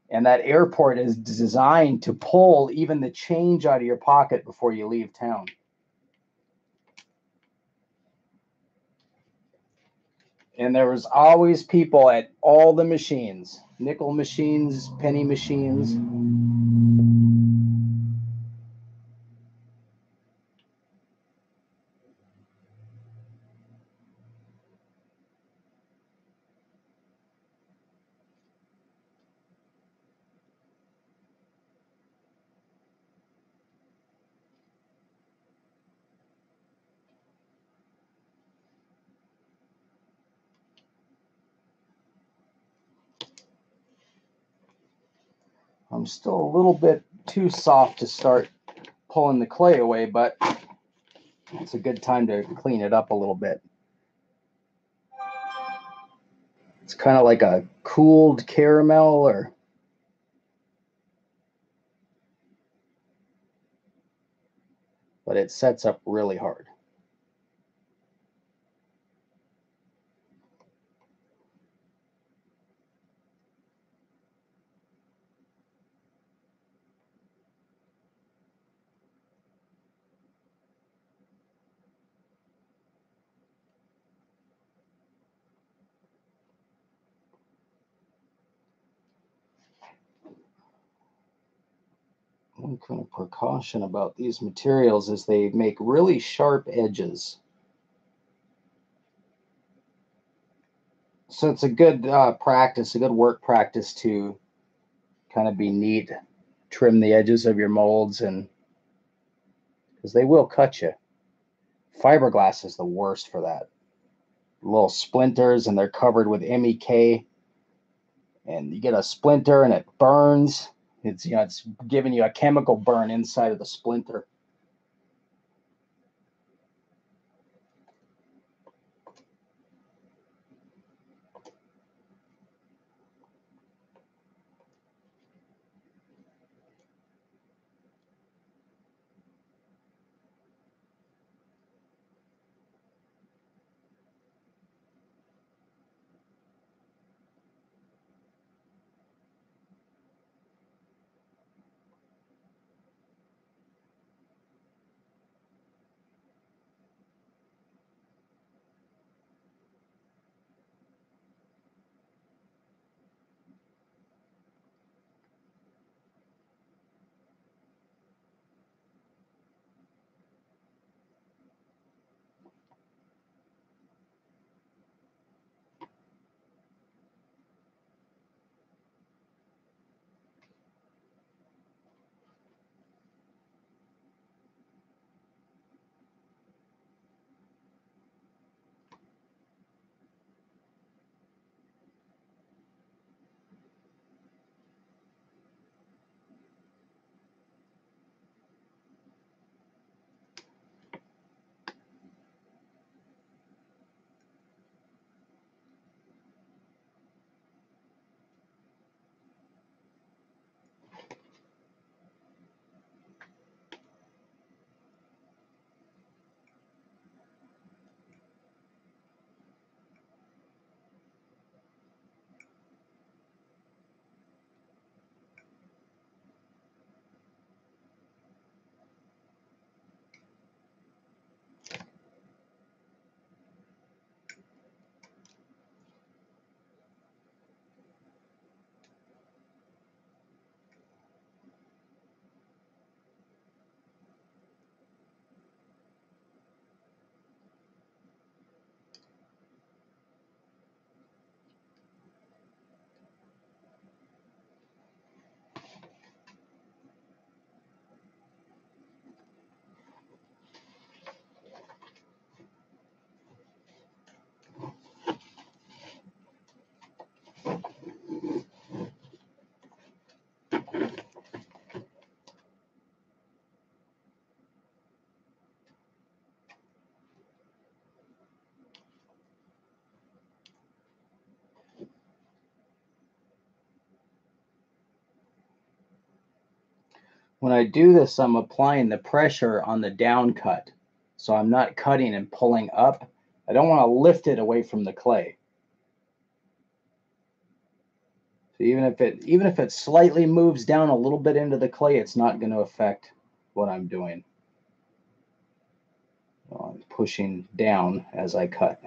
And that airport is designed to pull even the change out of your pocket before you leave town. And there was always people at all the machines, nickel machines, penny machines. I'm still a little bit too soft to start pulling the clay away, but it's a good time to clean it up a little bit. It's kind of like a cooled caramel, but it sets up really hard. One kind of precaution about these materials is they make really sharp edges. So it's a good practice, a good work practice to kind of be neat, trim the edges of your molds, and because they will cut you. Fiberglass is the worst for that. Little splinters, and they're covered with MEK, and you get a splinter and it burns. It's giving you a chemical burn inside of the splinter. When I do this, I'm applying the pressure on the down cut. So I'm not cutting and pulling up. I don't want to lift it away from the clay. So even if it slightly moves down a little bit into the clay, it's not going to affect what I'm doing. So I'm pushing down as I cut.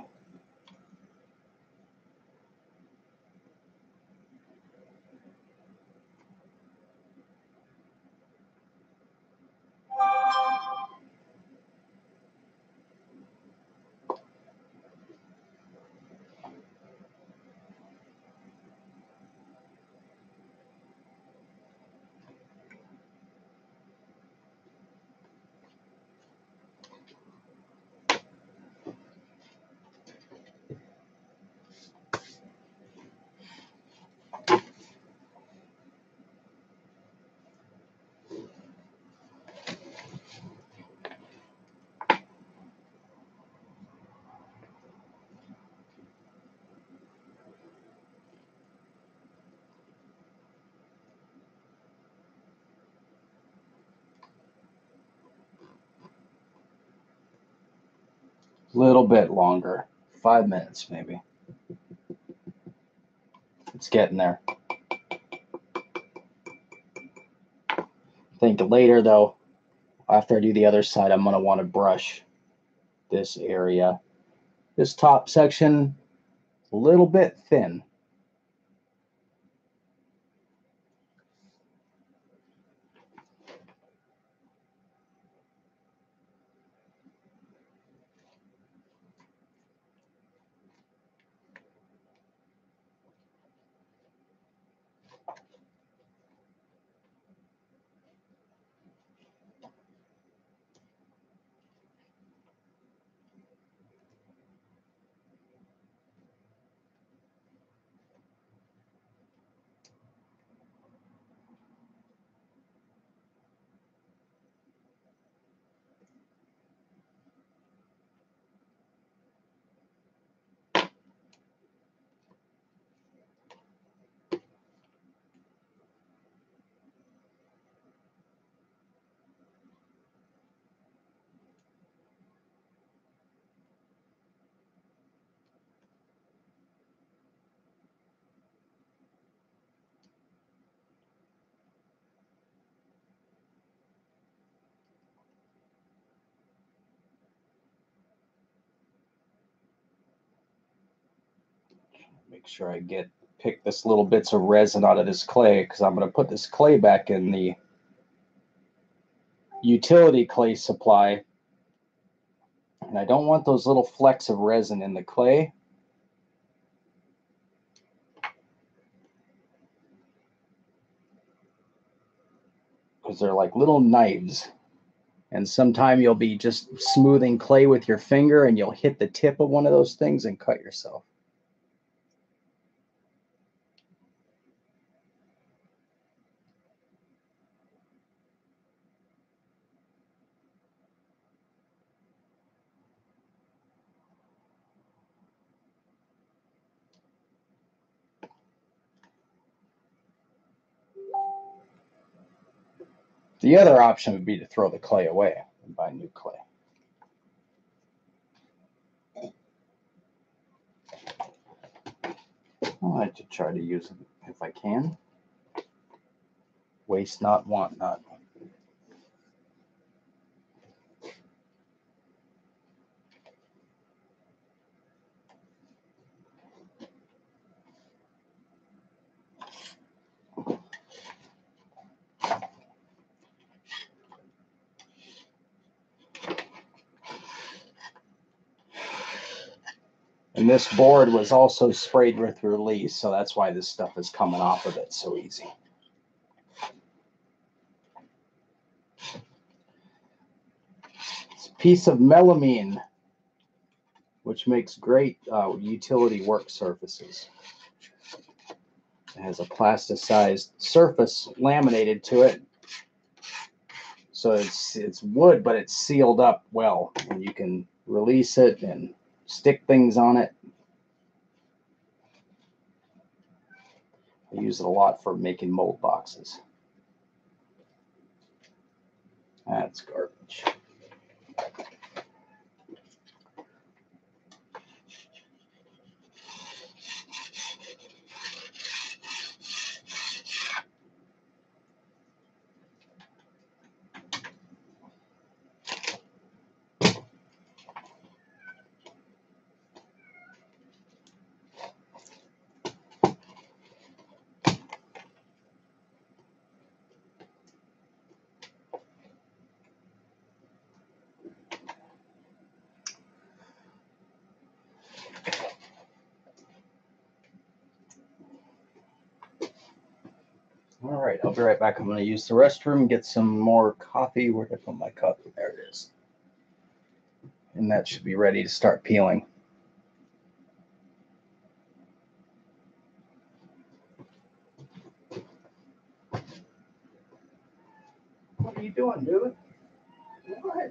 Little bit longer, 5 minutes maybe. It's getting there. I think later though, after I do the other side, I'm going to want to brush this area. This top section, a little bit thin. Make sure I pick this little bits of resin out of this clay, because I'm going to put this clay back in the utility clay supply. And I don't want those little flecks of resin in the clay. Because they're like little knives. And sometime you'll be just smoothing clay with your finger and you'll hit the tip of one of those things and cut yourself. The other option would be to throw the clay away and buy new clay. I like to try to use it if I can. Waste not, want not. And this board was also sprayed with release, so that's why this stuff is coming off of it so easy. It's a piece of melamine, which makes great utility work surfaces. It has a plasticized surface laminated to it. So it's wood, but it's sealed up well, and you can release it and stick things on it. I use it a lot for making mold boxes. That's garbage. All right, I'll be right back. I'm going to use the restroom, get some more coffee. Where did I put my cup? There it is. And that should be ready to start peeling. What are you doing, dude? What?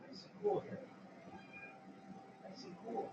Nice and cool here. Nice and cool.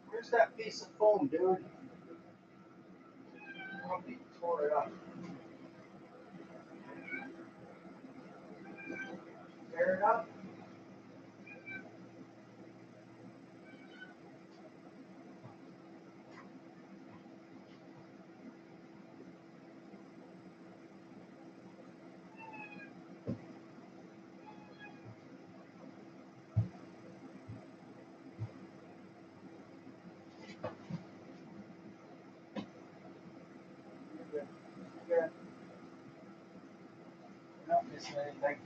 Where's that piece of foam, dude? Somebody tore it up. Tear it up. Good. Not missing anything.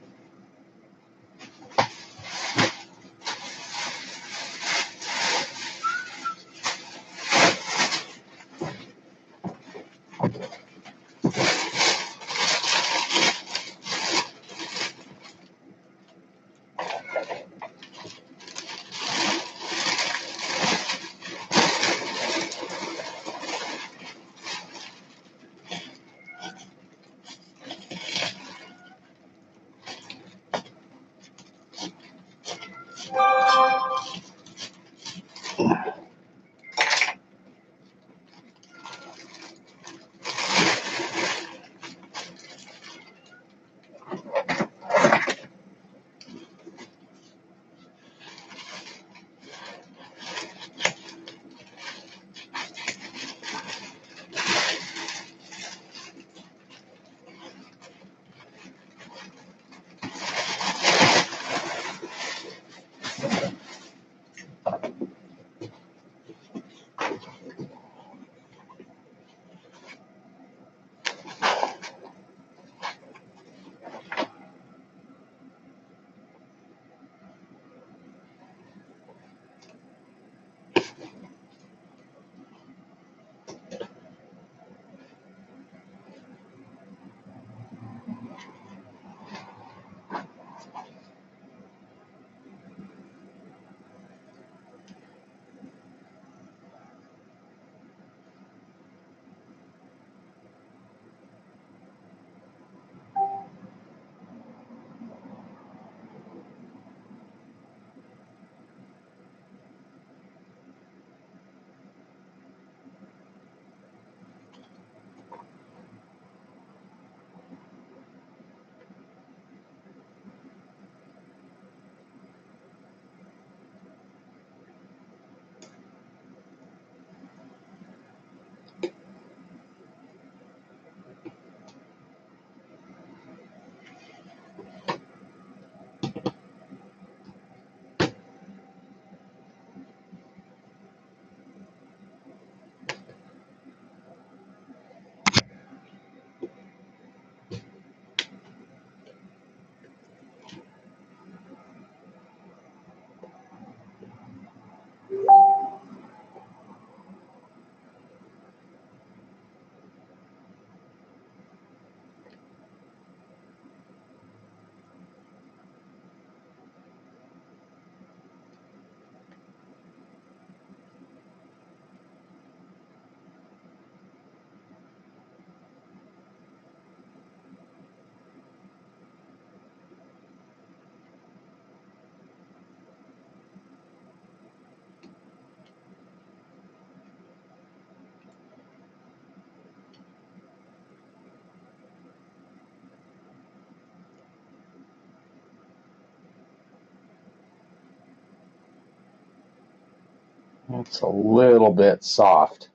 It's a little bit soft.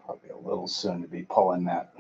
Probably a little soon to be pulling that.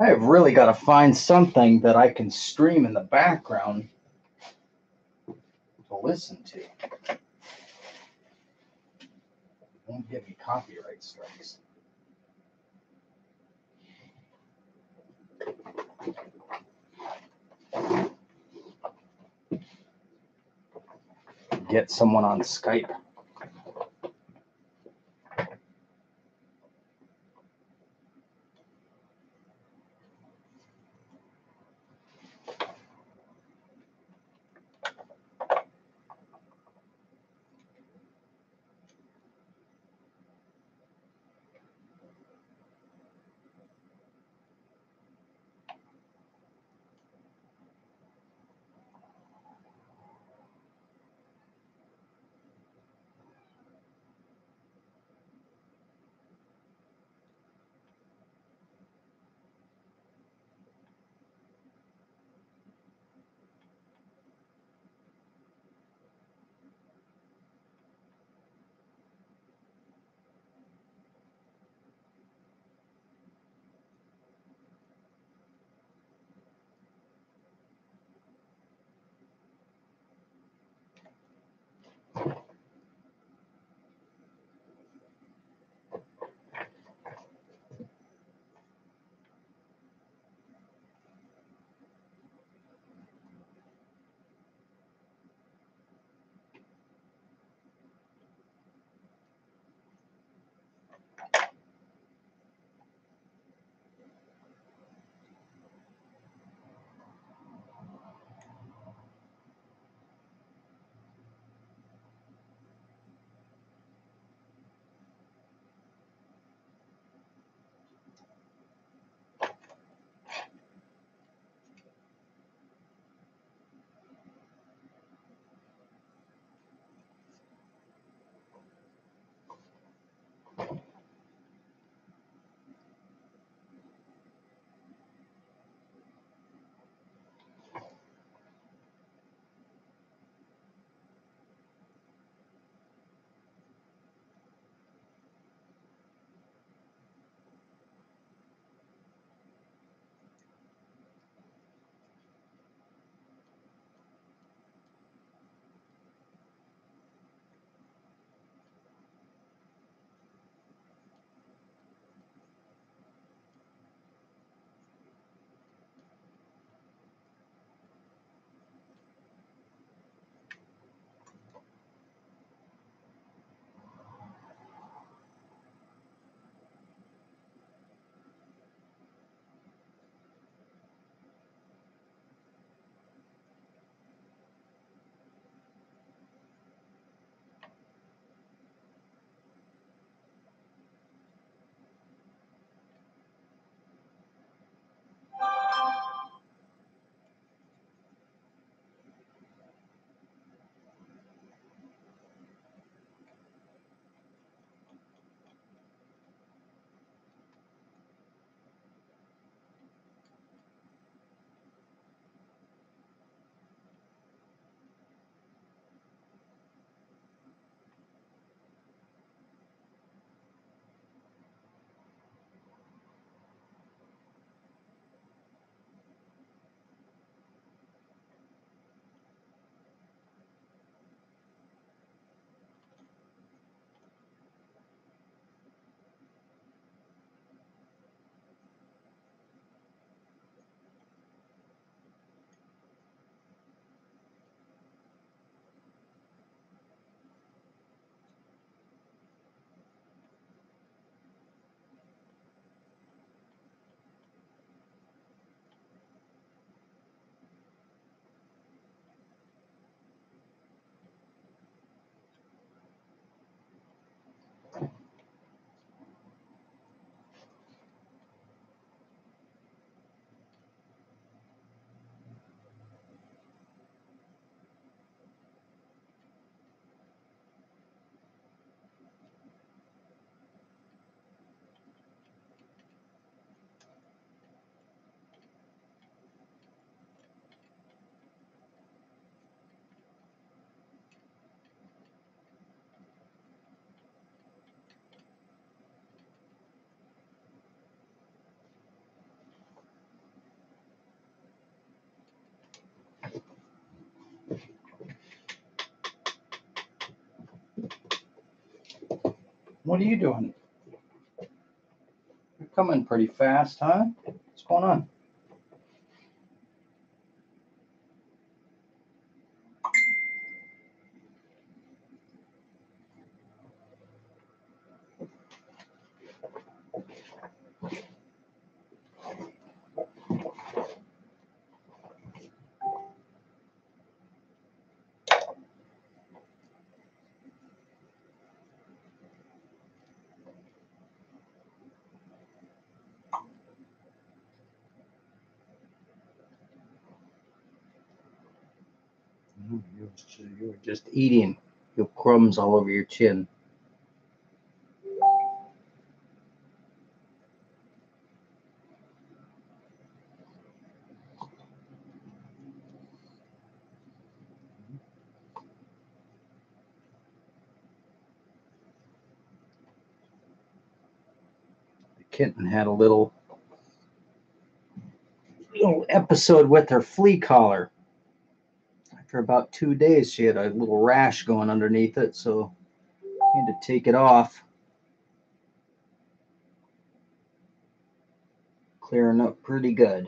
I have really got to find something that I can stream in the background to listen to. It won't give me copyright strikes. Get someone on Skype. What are you doing? You're coming pretty fast, huh? What's going on? You were just eating. You have crumbs all over your chin. The kitten had a little episode with her flea collar. After about 2 days, she had a little rash going underneath it, so I had to take it off. Clearing up pretty good.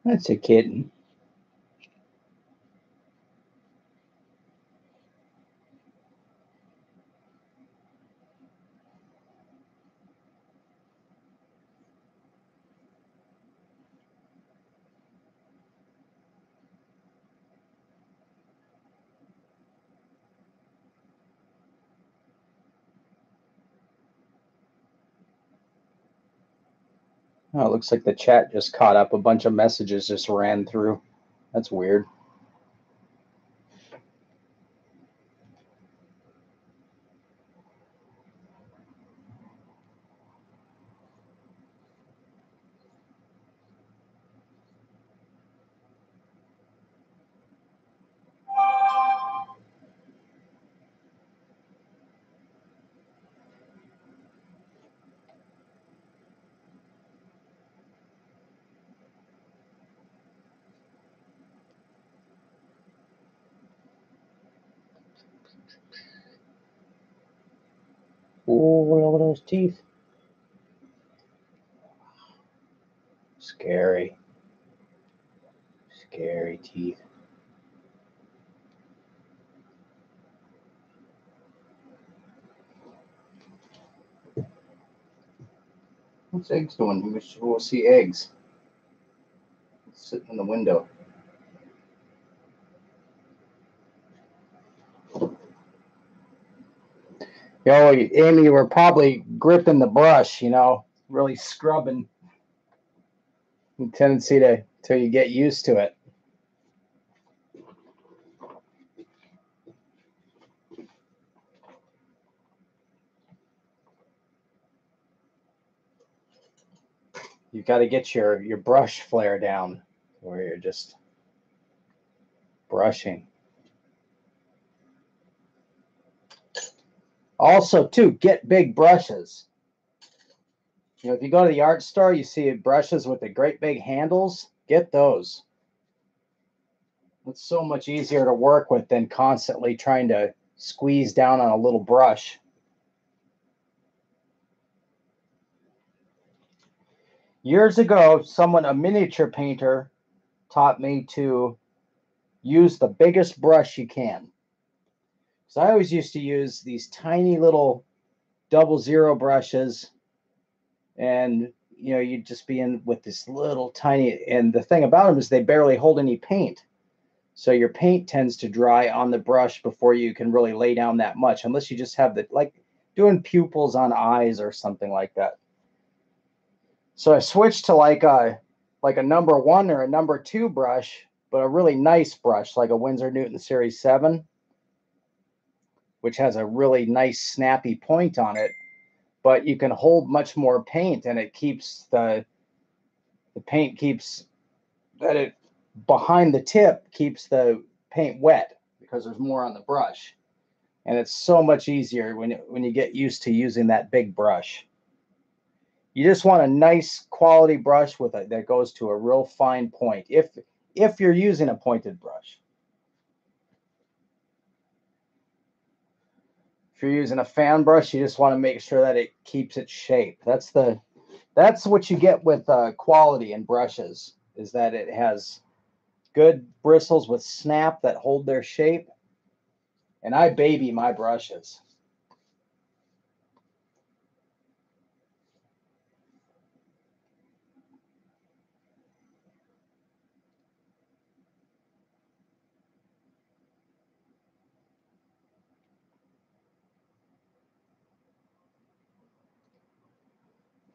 That's a kitten. Oh, it looks like the chat just caught up. A bunch of messages just ran through. That's weird. Oh, look at those teeth. Scary. Scary teeth. What's Eggs doing? We should go see Eggs. It's sitting in the window. Yo, Amy, you were probably gripping the brush, really scrubbing. A tendency to till you get used to it. You got to get your brush flare down where you're just brushing. Also, too, get big brushes. If you go to the art store, you see brushes with the great big handles. Get those. It's so much easier to work with than constantly trying to squeeze down on a little brush. Years ago, a miniature painter, taught me to use the biggest brush you can. So I always used to use these tiny little 00 brushes, and you'd just be in with this little tiny, and the thing about them is they barely hold any paint. So your paint tends to dry on the brush before you can really lay down that much, unless you just have like doing pupils on eyes or something like that. So I switched to like a number 1 or a number 2 brush, but a really nice brush, like a Winsor Newton Series 7, which has a really nice snappy point on it, but you can hold much more paint, and it keeps the paint keeps that it behind the tip keeps the paint wet because there's more on the brush. And it's so much easier when you get used to using that big brush. You just want a nice quality brush that goes to a real fine point if you're using a pointed brush. If you're using a fan brush, you just want to make sure that it keeps its shape. That's what you get with quality in brushes, is that it has good bristles with snap that hold their shape. And I baby my brushes.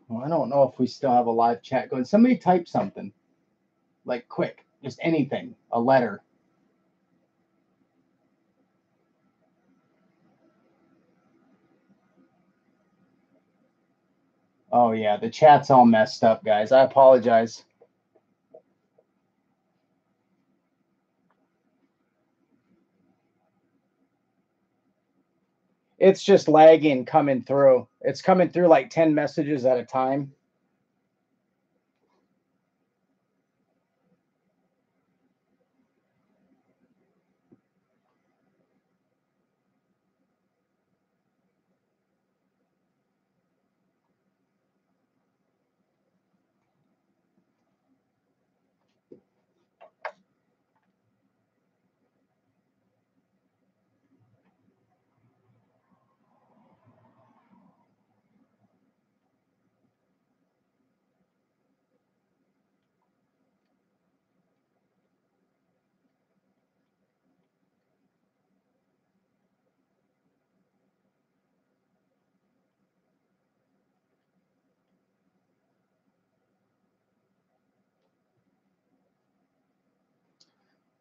Well, I don't know if we still have a live chat going. Somebody type something, like quick, just anything, a letter. Oh yeah, the chat's all messed up, guys. I apologize. It's just lagging coming through. It's coming through like 10 messages at a time.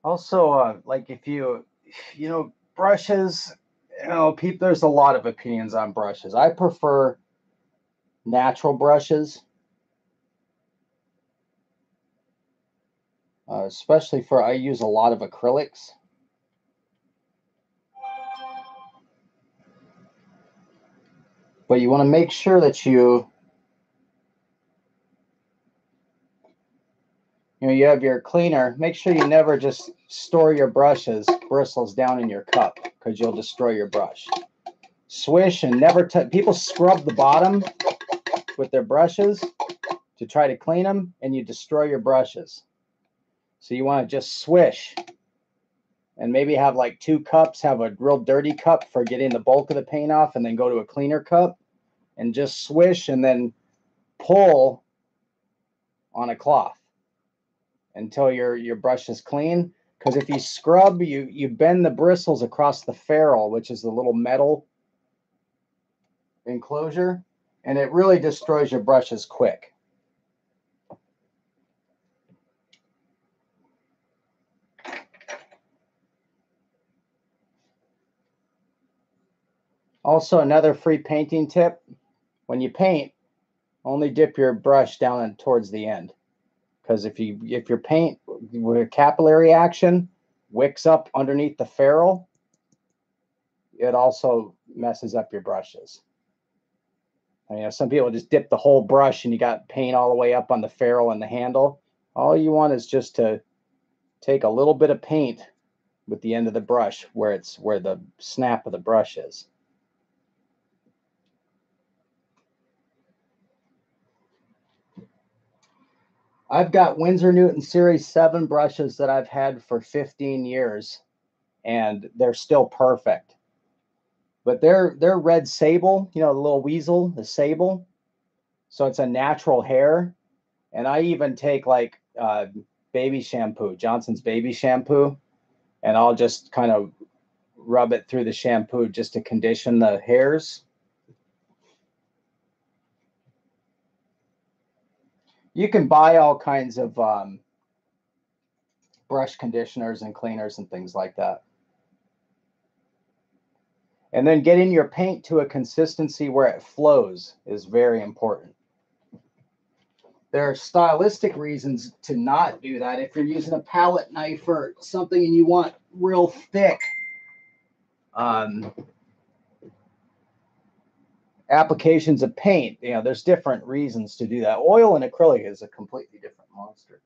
Also, like if brushes, people, there's a lot of opinions on brushes. I prefer natural brushes, especially I use a lot of acrylics. But you want to make sure that you have your cleaner. Make sure you never just store your bristles down in your cup, because you'll destroy your brush. Swish and never touch. People scrub the bottom with their brushes to try to clean them, and you destroy your brushes. So you want to just swish, and maybe have like 2 cups. Have a real dirty cup for getting the bulk of the paint off, and then go to a cleaner cup and just swish, and then pull on a cloth until your brush is clean. Because if you scrub, you bend the bristles across the ferrule, which is the little metal enclosure, and it really destroys your brushes quick. Also, another free painting tip: when you paint, only dip your brush down and towards the end, because if your paint with capillary action wicks up underneath the ferrule, it also messes up your brushes. Some people just dip the whole brush and you got paint all the way up on the ferrule and the handle. All you want is just to take a little bit of paint with the end of the brush where the snap of the brush is. I've got Winsor Newton Series 7 brushes that I've had for 15 years, and they're still perfect. But they're red sable, you know, the little weasel, the sable. So it's a natural hair. And I even take like baby shampoo, Johnson's baby shampoo, and I'll just kind of rub it through the shampoo just to condition the hairs. You can buy all kinds of brush conditioners and cleaners and things like that. And then getting your paint to a consistency where it flows is very important. There are stylistic reasons to not do that. If you're using a palette knife or something and you want real thick applications of paint, you know, there's different reasons to do that. Oil and acrylic is a completely different monster.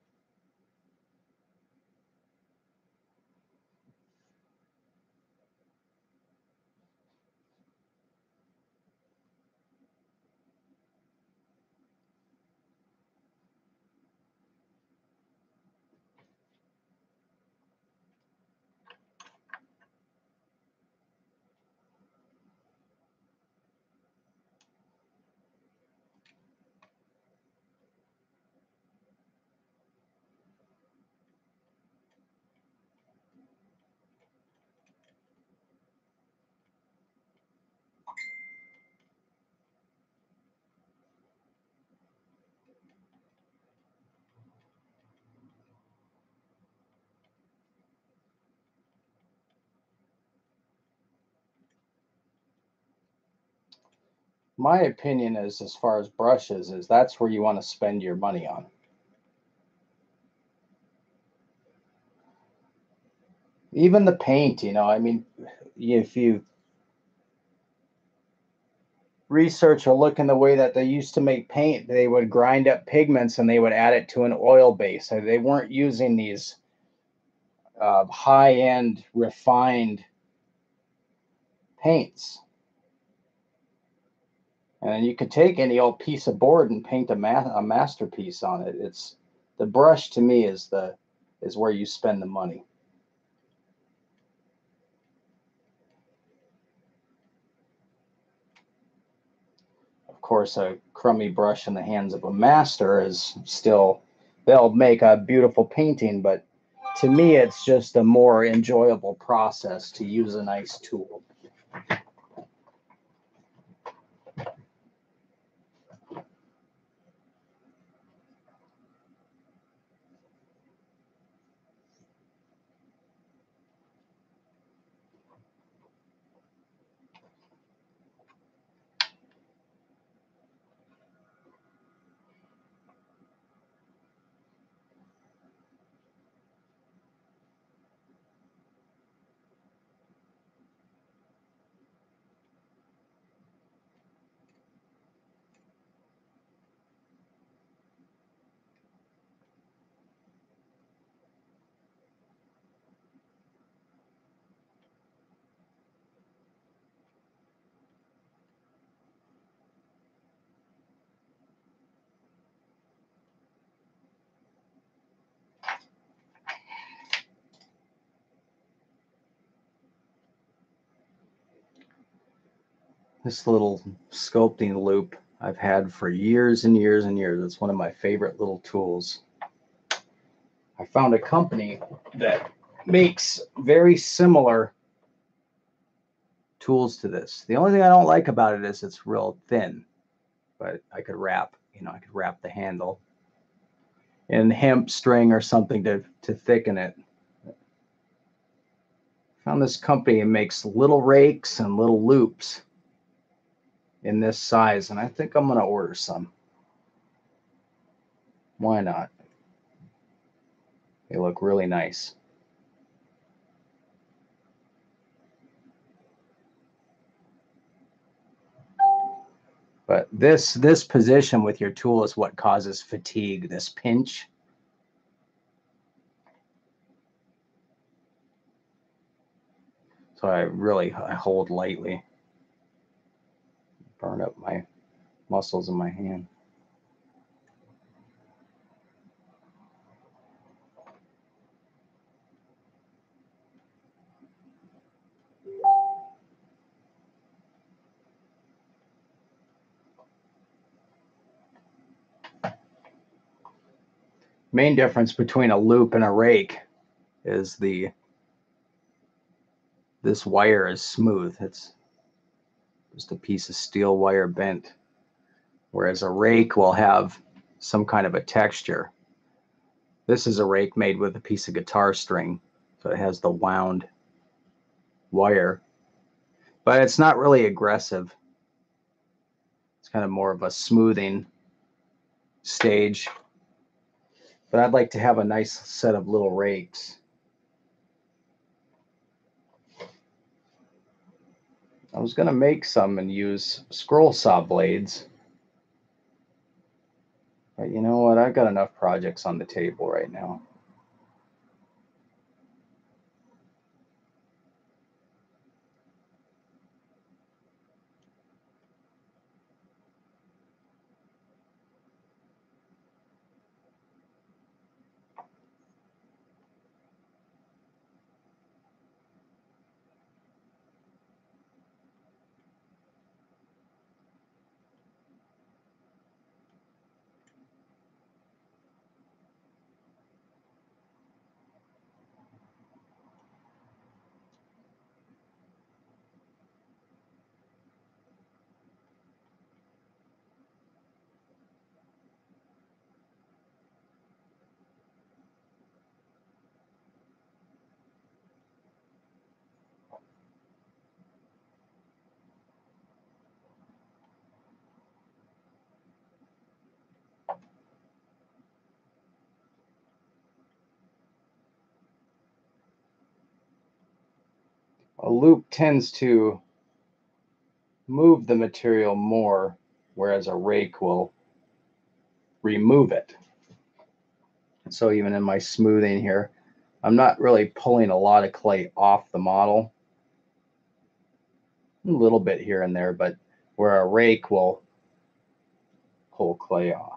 My opinion is, as far as brushes, is that's where you want to spend your money on. Even the paint, you know, I mean, if you research or look in the way that they used to make paint, they would grind up pigments and they would add it to an oil base. So they weren't using these high-end refined paints. And then you could take any old piece of board and paint a masterpiece on it. It's the brush to me is where you spend the money. Of course, a crummy brush in the hands of a master is still, they'll make a beautiful painting, but to me, it's just a more enjoyable process to use a nice tool. This little sculpting loop I've had for years and years and years. It's one of my favorite little tools. I found a company that makes very similar tools to this. The only thing I don't like about it is it's real thin, but I could wrap, you know, I could wrap the handle in hemp string or something to thicken it. Found this company that makes little rakes and little loops in this size, and I think I'm going to order some. Why not? They look really nice. But this position with your tool is what causes fatigue, this pinch. So I hold lightly. Burn up my muscles in my hand. Main difference between a loop and a rake is this wire is smooth. It's just a piece of steel wire bent, whereas a rake will have some kind of a texture. This is a rake made with a piece of guitar string, so it has the wound wire, but it's not really aggressive. It's kind of more of a smoothing stage, but I'd like to have a nice set of little rakes. I was going to make some and use scroll saw blades, but you know what? I've got enough projects on the table right now. A loop tends to move the material more, whereas a rake will remove it. So even in my smoothing here, I'm not really pulling a lot of clay off the model. A little bit here and there, but where a rake will pull clay off.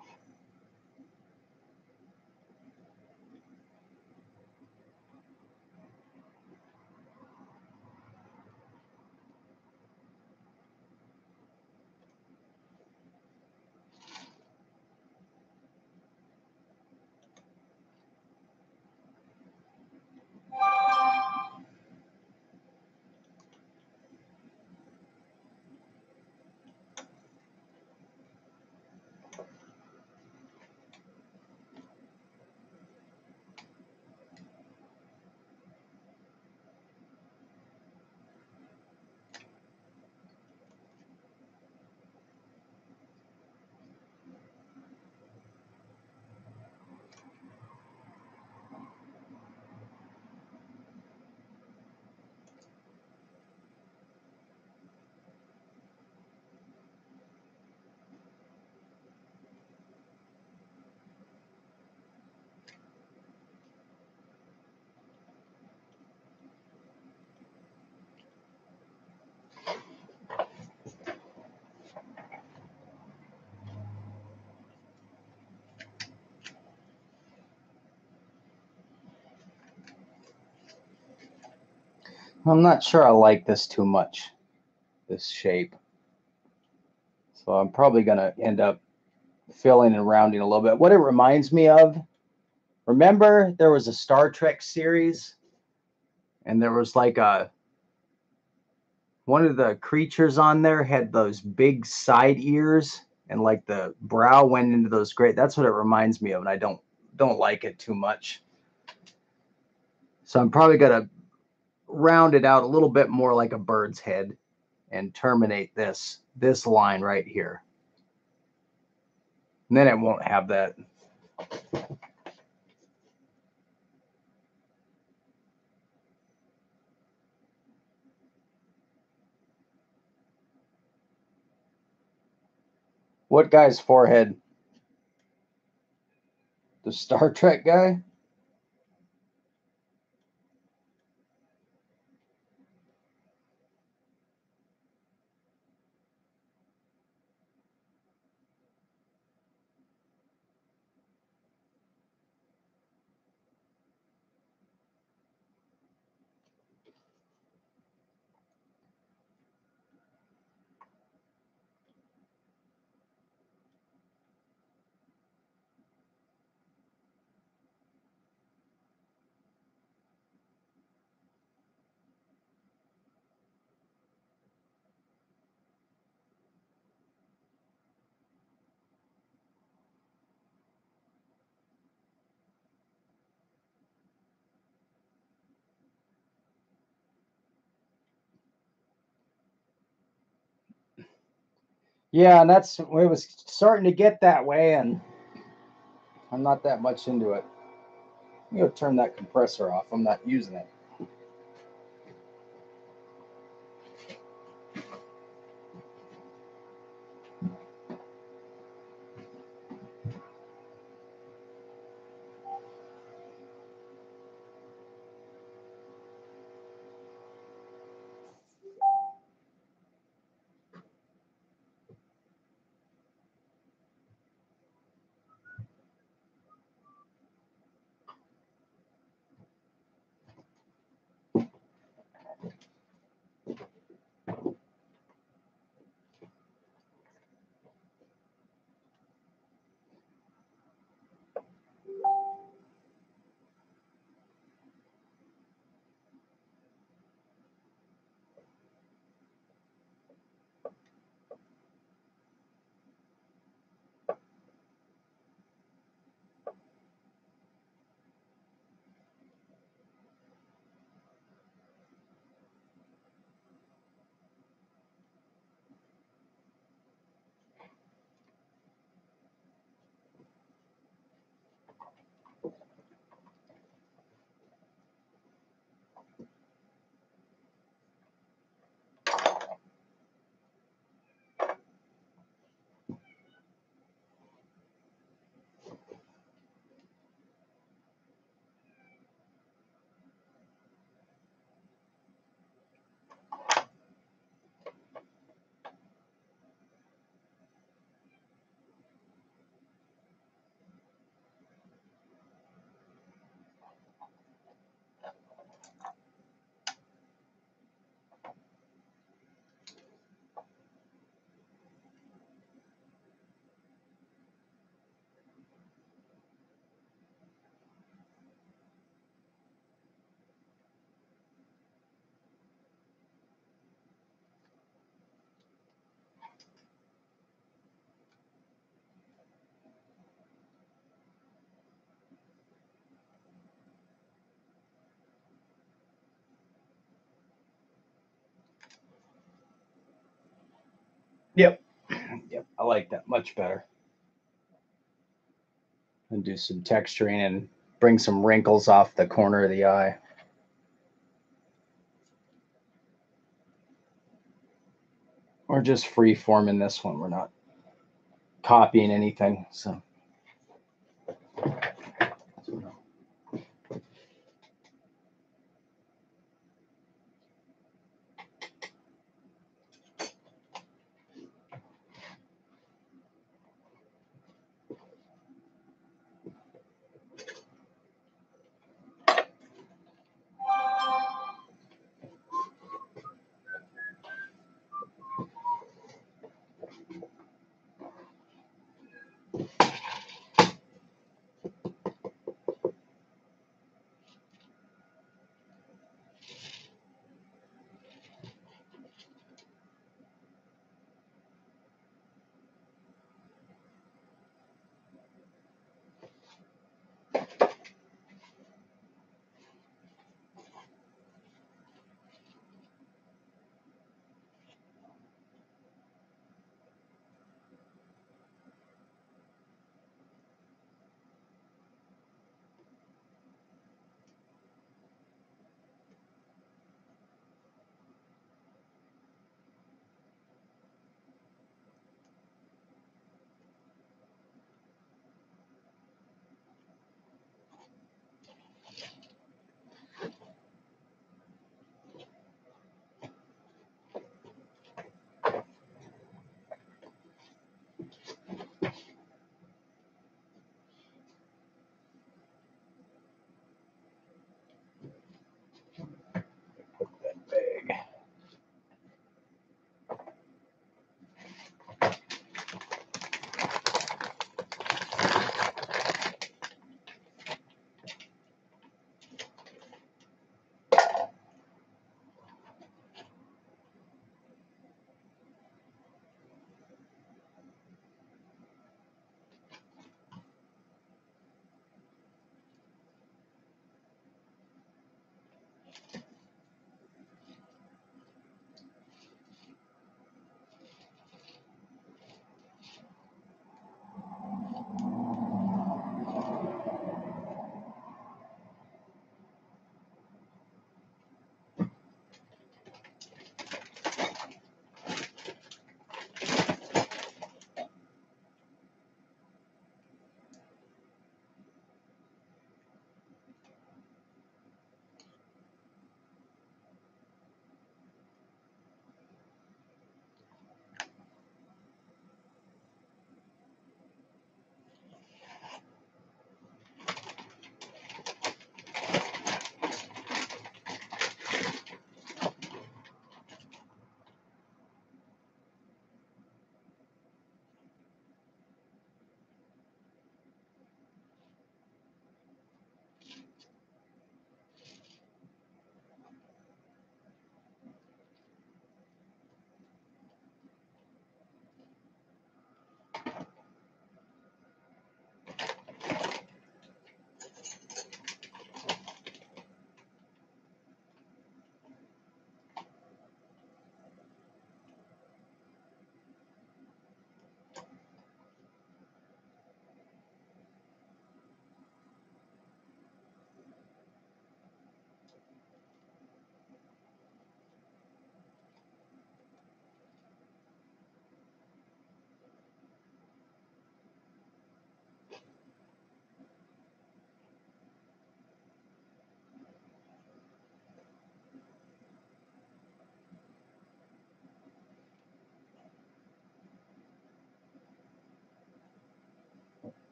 I'm not sure I like this too much, this shape. So I'm probably going to end up filling and rounding a little bit. What it reminds me of, remember there was a Star Trek series and there was like one of the creatures on there had those big side ears and like the brow went into those great. That's what it reminds me of, and I don't like it too much. So I'm probably going to round it out a little bit more like a bird's head and terminate this line right here. And then it won't have that. What guy's forehead? The Star Trek guy? Yeah, and it was starting to get that way, and I'm not that much into it. I'm gonna turn that compressor off. I'm not using it. Yep. Yep. I like that much better. And do some texturing and bring some wrinkles off the corner of the eye. We're just free forming this one. We're not copying anything. So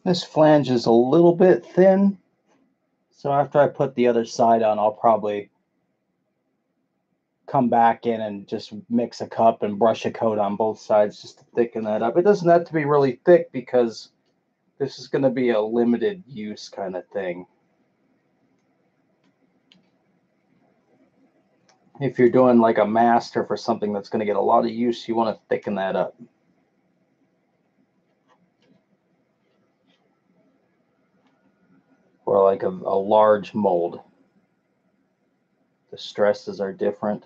This flange is a little bit thin, so after I put the other side on, I'll probably come back in and just mix a cup and brush a coat on both sides just to thicken that up. It doesn't have to be really thick because this is going to be a limited use kind of thing. If you're doing like a master for something that's going to get a lot of use, you want to thicken that up. Or like a large mold. The stresses are different.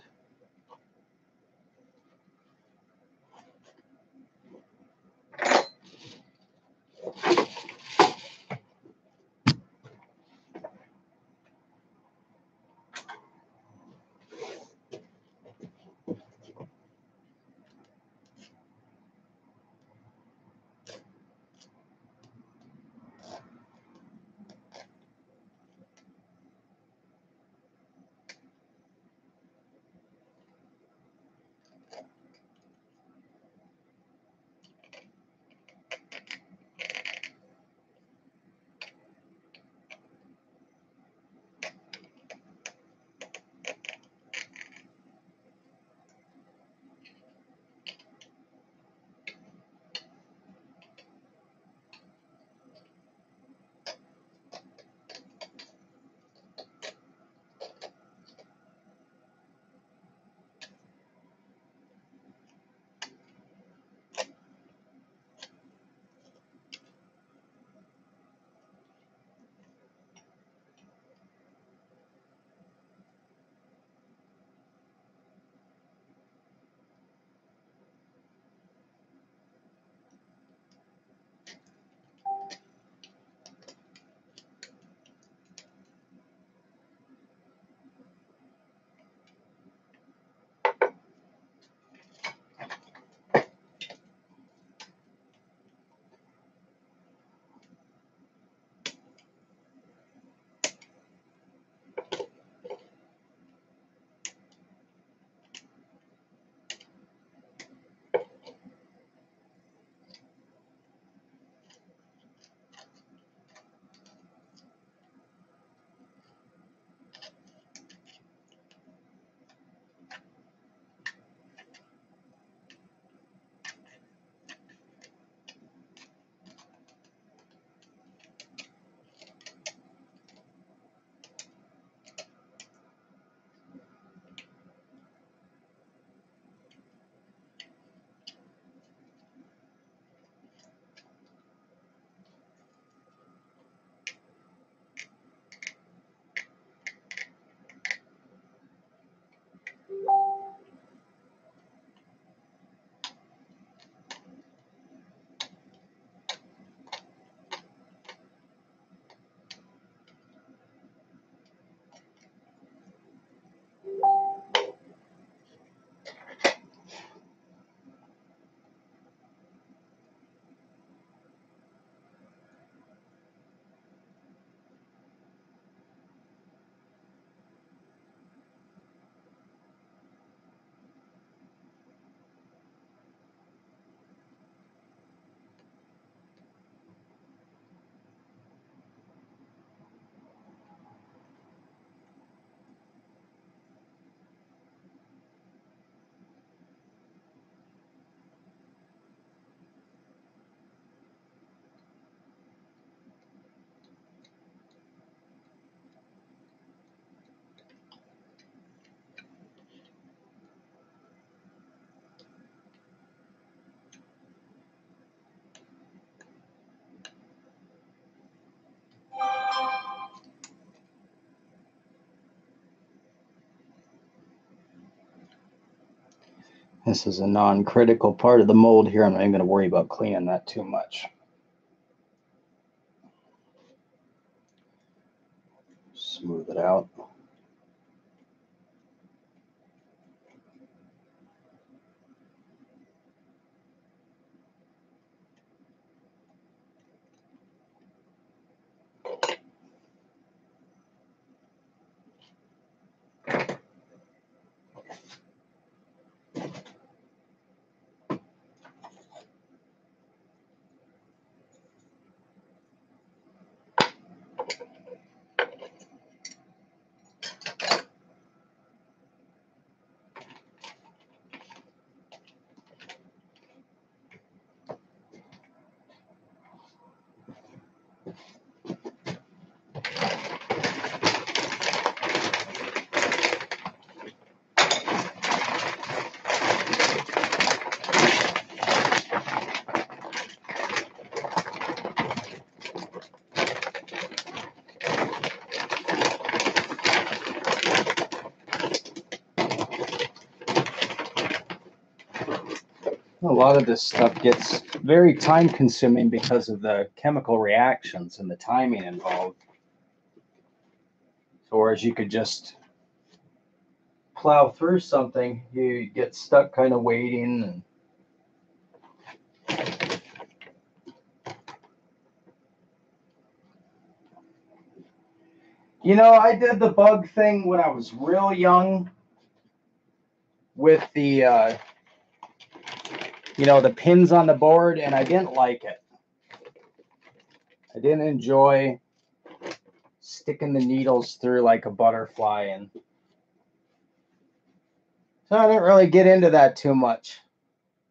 This is a non-critical part of the mold here. I'm not even going to worry about cleaning that too much. Smooth it out. A lot of this stuff gets very time consuming because of the chemical reactions and the timing involved. So whereas you could just plow through something, you get stuck kind of waiting. And you know, I did the bug thing when I was real young with the you know, the pins on the board, and I didn't like it. I didn't enjoy sticking the needles through like a butterfly, and so I didn't really get into that too much.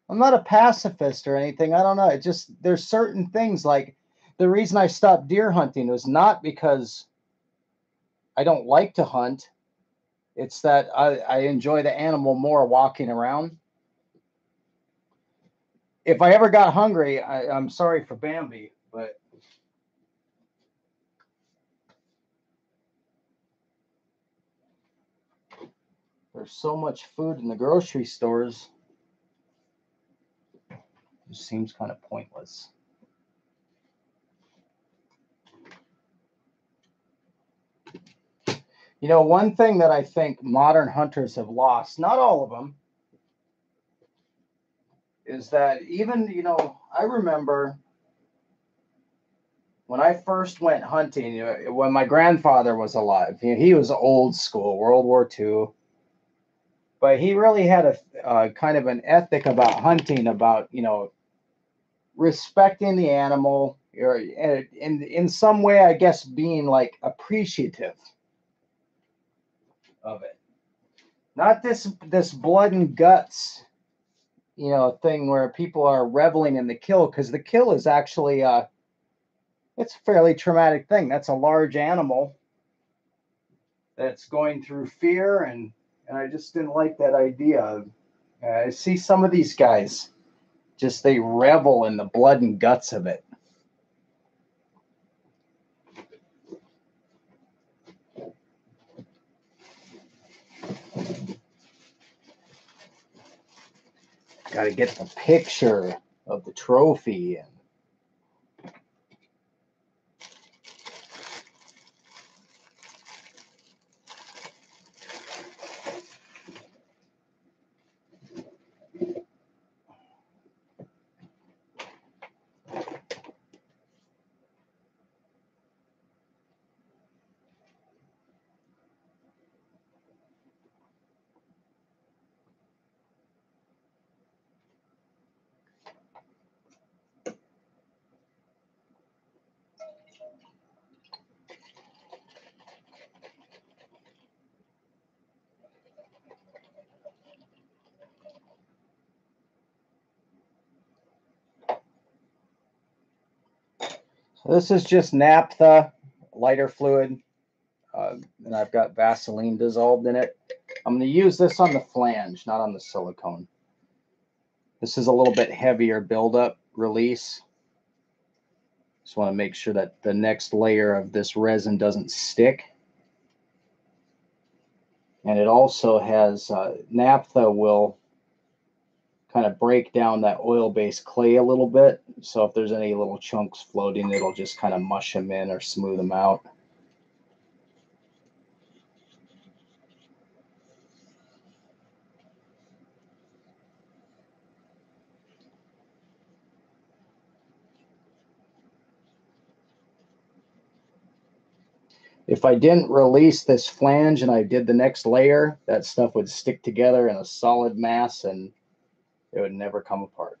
I'm not a pacifist or anything. I don't know. It just, there's certain things like the reason I stopped deer hunting was not because I don't like to hunt. It's that I enjoy the animal more walking around. If I ever got hungry, I'm sorry for Bambi, but there's so much food in the grocery stores. It just seems kind of pointless. You know, one thing that I think modern hunters have lost, not all of them, is that even, you know, I remember when I first went hunting, you know, when my grandfather was alive. You know, he was old school, World War II, but he really had a kind of an ethic about hunting, about, you know, respecting the animal, or in some way, I guess, being like appreciative of it. Not this blood and guts, you know, thing where people are reveling in the kill, because the kill is actually it's a fairly traumatic thing. That's a large animal that's going through fear, and I just didn't like that idea. I see some of these guys, just they revel in the blood and guts of it. Got to get the picture of the trophy. And so this is just naphtha, lighter fluid, and I've got Vaseline dissolved in it. I'm going to use this on the flange, not on the silicone. This is a little bit heavier buildup release. Just want to make sure that the next layer of this resin doesn't stick. And it also has naphtha will kind of break down that oil-based clay a little bit. So if there's any little chunks floating, it'll just kind of mush them in or smooth them out. If I didn't release this flange and I did the next layer, that stuff would stick together in a solid mass and it would never come apart.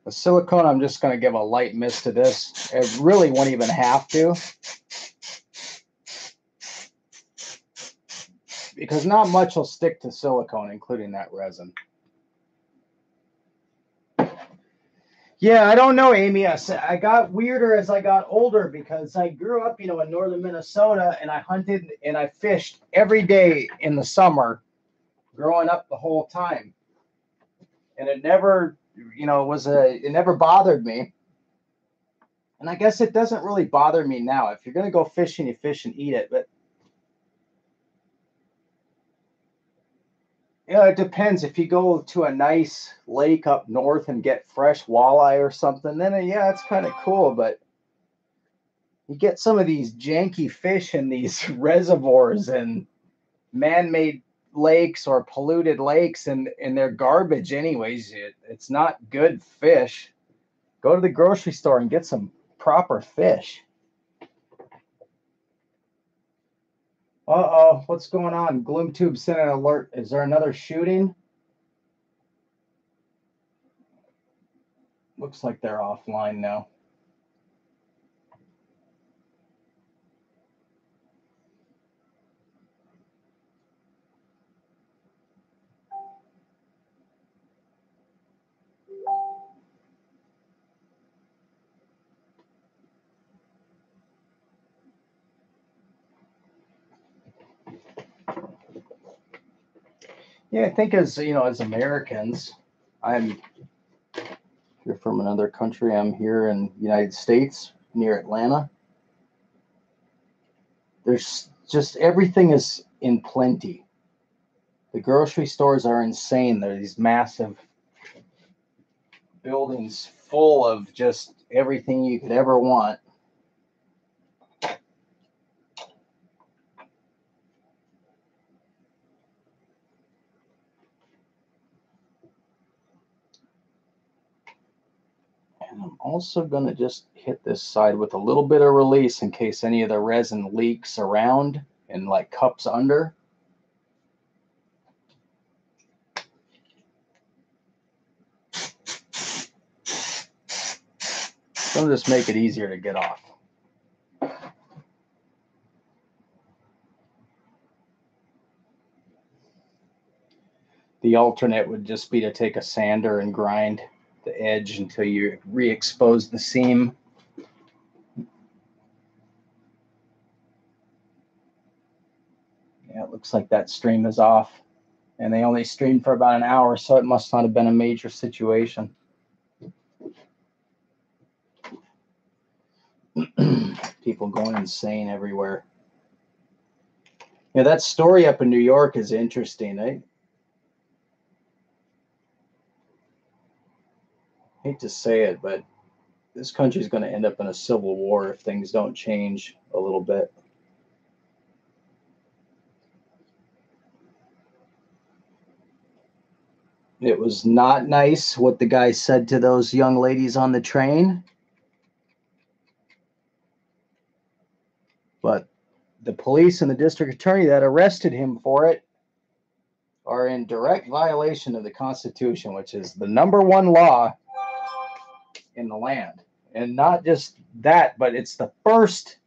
The silicone, I'm just going to give a light mist to this. It really won't even have to. because not much will stick to silicone, including that resin. Yeah, I don't know, Amy. I got weirder as I got older because I grew up, in northern Minnesota, and I hunted and I fished every day in the summer growing up the whole time. And it never, it never bothered me. And I guess it doesn't really bother me now. If you're going to go fishing, you fish and eat it. But it depends. If you go to a nice lake up north and get fresh walleye or something, then yeah, it's kind of cool. But you get some of these janky fish in these reservoirs and man-made lakes or polluted lakes, and they're garbage anyways. It's not good fish. Go to the grocery store and get some proper fish. Uh-oh, what's going on? GloomTube sent an alert. Is there another shooting? Looks like they're offline now. Yeah, I think as Americans, you're from another country. I'm here in the United States, near Atlanta. There's just everything is in plenty. The grocery stores are insane. They're these massive buildings full of just everything you could ever want. And I'm also going to just hit this side with a little bit of release in case any of the resin leaks around and like cups under. So just make it easier to get off. The alternate would just be to take a sander and grind the edge until you re-expose the seam. Yeah, it looks like that stream is off. And they only streamed for about an hour, so it must not have been a major situation. People going insane everywhere. Yeah, that story up in New York is interesting. I hate to say it, but this country is going to end up in a civil war if things don't change a little bit. It was not nice what the guy said to those young ladies on the train. But the police and the district attorney that arrested him for it are in direct violation of the Constitution, which is the #1 law in the land. And not just that, but it's the First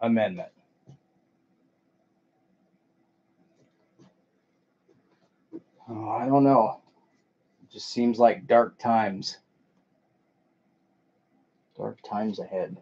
Amendment. Oh, I don't know. It just seems like dark times. Dark times ahead.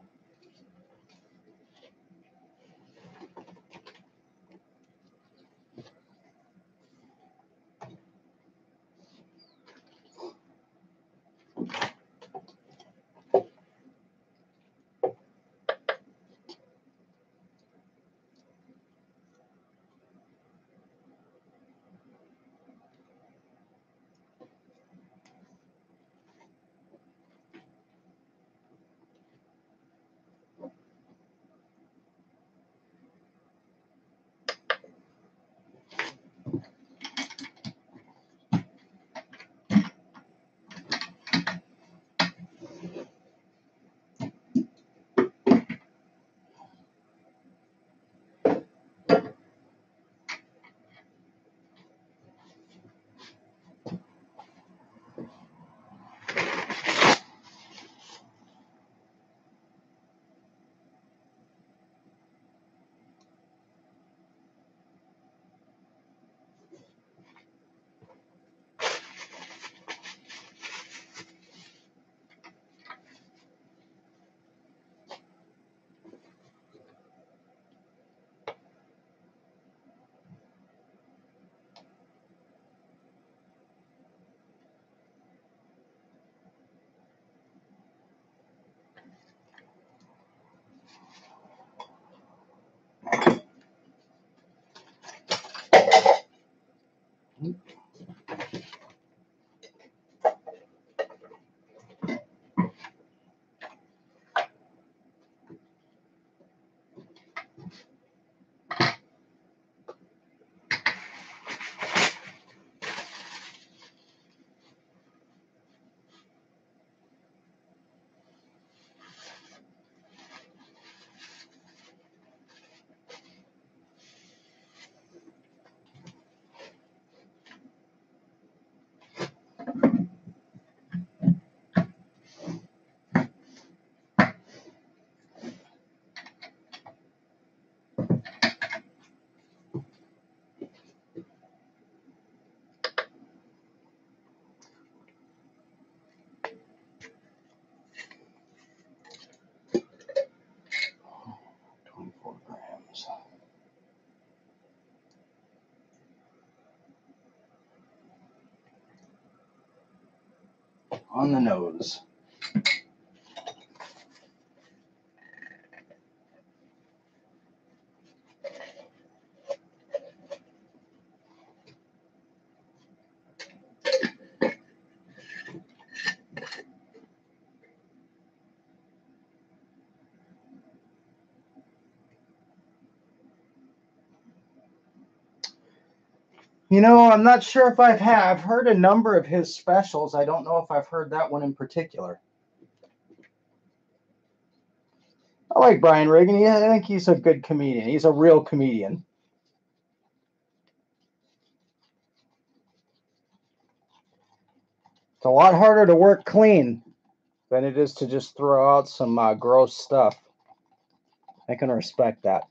24 grams. On the nose. You know, I'm not sure if I've heard a number of his specials. I don't know if I've heard that one in particular. I like Brian Regan. I think he's a good comedian. He's a real comedian. It's a lot harder to work clean than it is to just throw out some gross stuff. I can respect that.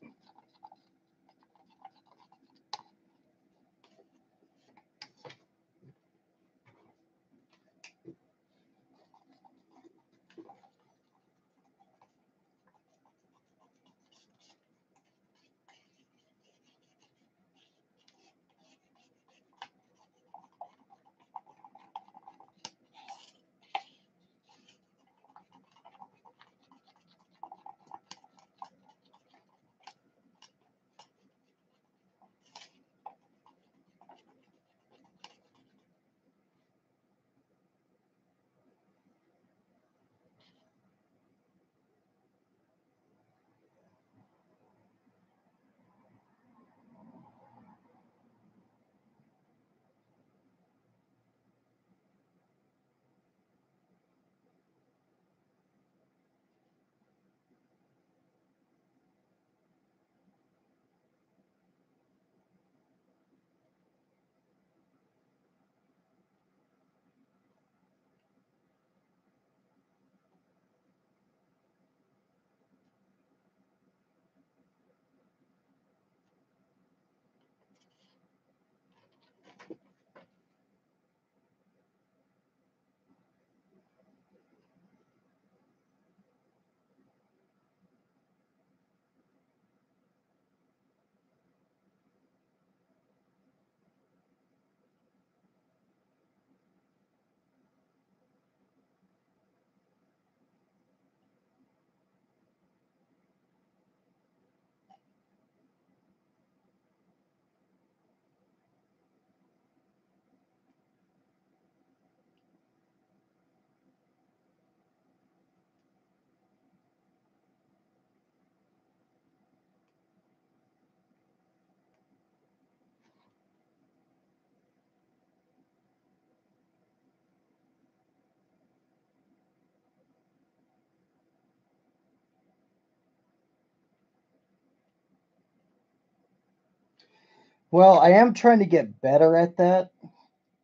Well, I am trying to get better at that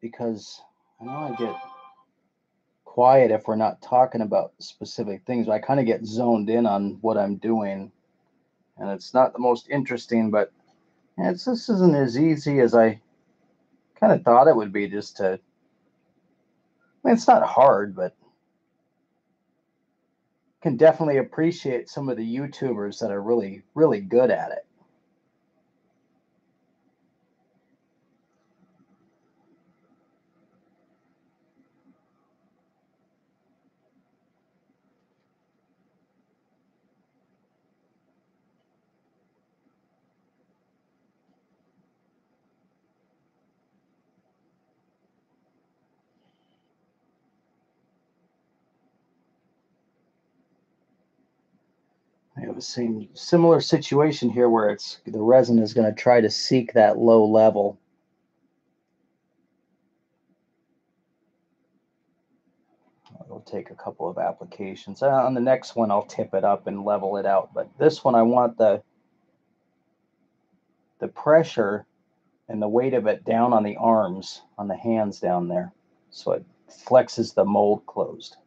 because I know I get quiet if we're not talking about specific things. I kind of get zoned in on what I'm doing, and it's not the most interesting, but this isn't as easy as I kind of thought it would be. Just to, I mean, it's not hard, but can definitely appreciate some of the YouTubers that are really, really good at it. I have the same similar situation here where it's the resin is going to try to seek that low level. It'll take a couple of applications. On the next one, I'll tip it up and level it out. But this one, I want the pressure and the weight of it down on the arms, on the hands down there, so it flexes the mold closed.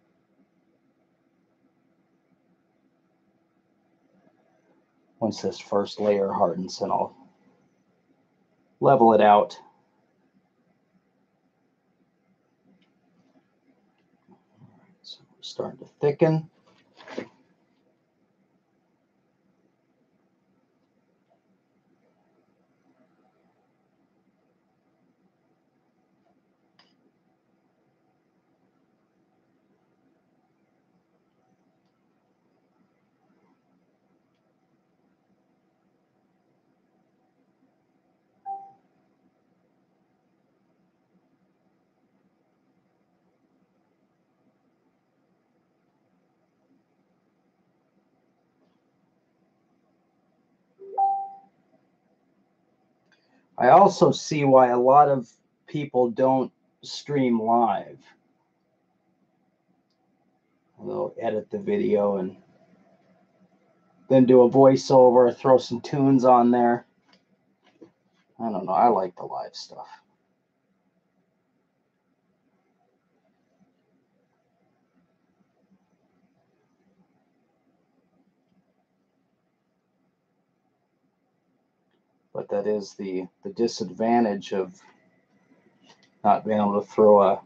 Once this first layer hardens, then I'll level it out. So we're starting to thicken. I also see why a lot of people don't stream live. They'll edit the video and then do a voiceover, throw some tunes on there. I don't know. I like the live stuff. But that is the disadvantage of not being able to throw a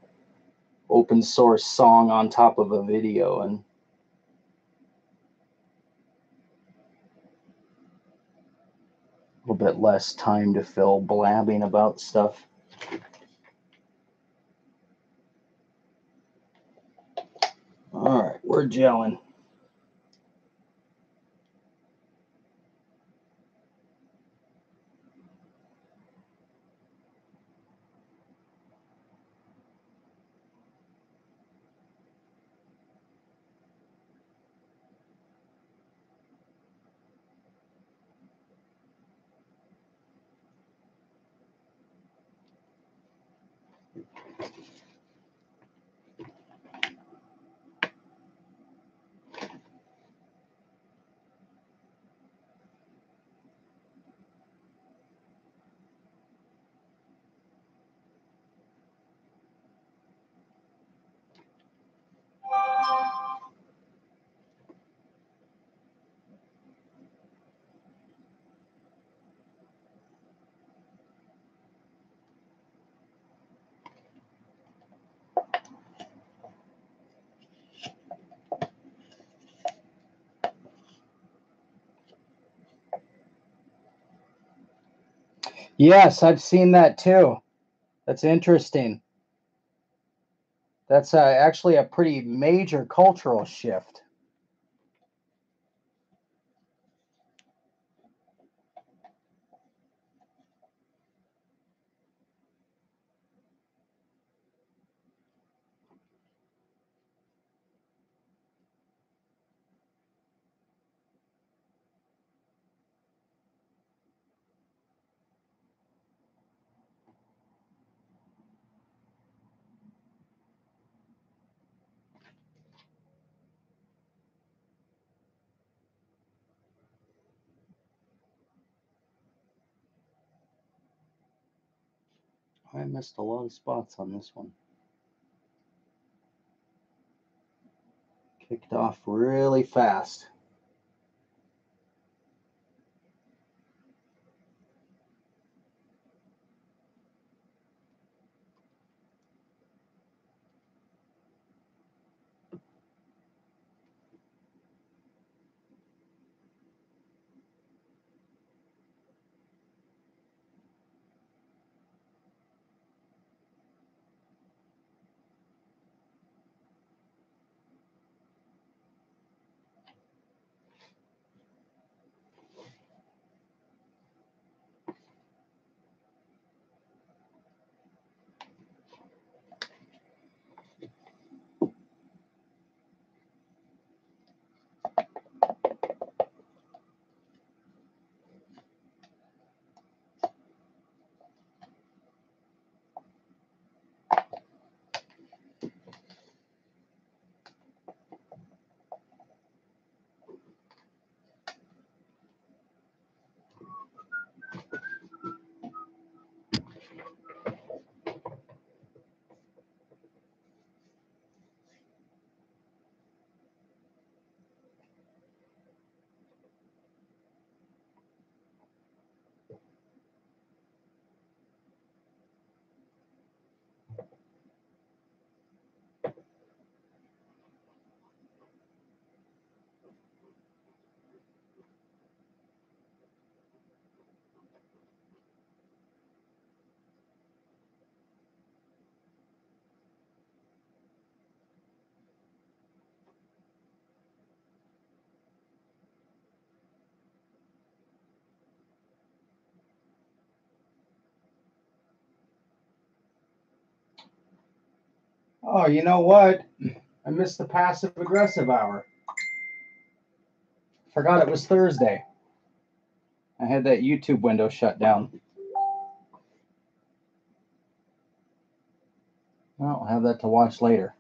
open source song on top of a video and a little bit less time to fill blabbing about stuff. All right, we're gelling. Yes, I've seen that too. That's interesting. That's actually a pretty major cultural shift. I missed a lot of spots on this one. Kicked off really fast. Oh, you know what? I missed the passive aggressive hour. Forgot it was Thursday. I had that YouTube window shut down. Well, I'll have that to watch later.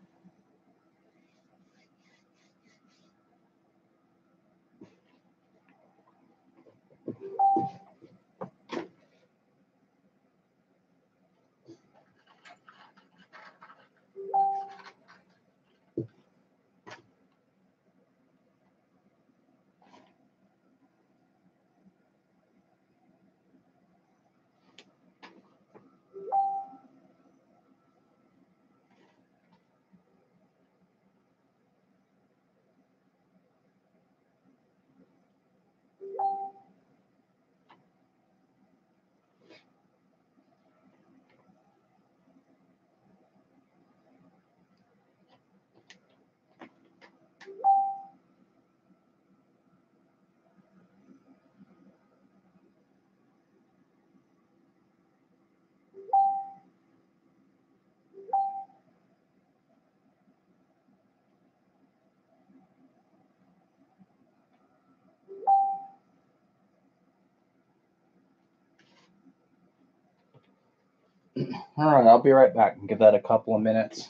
All right, I'll be right back and give that a couple of minutes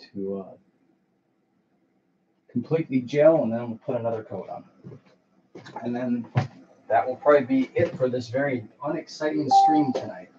to completely gel, and then we'll put another coat on. And then that will probably be it for this very unexciting stream tonight.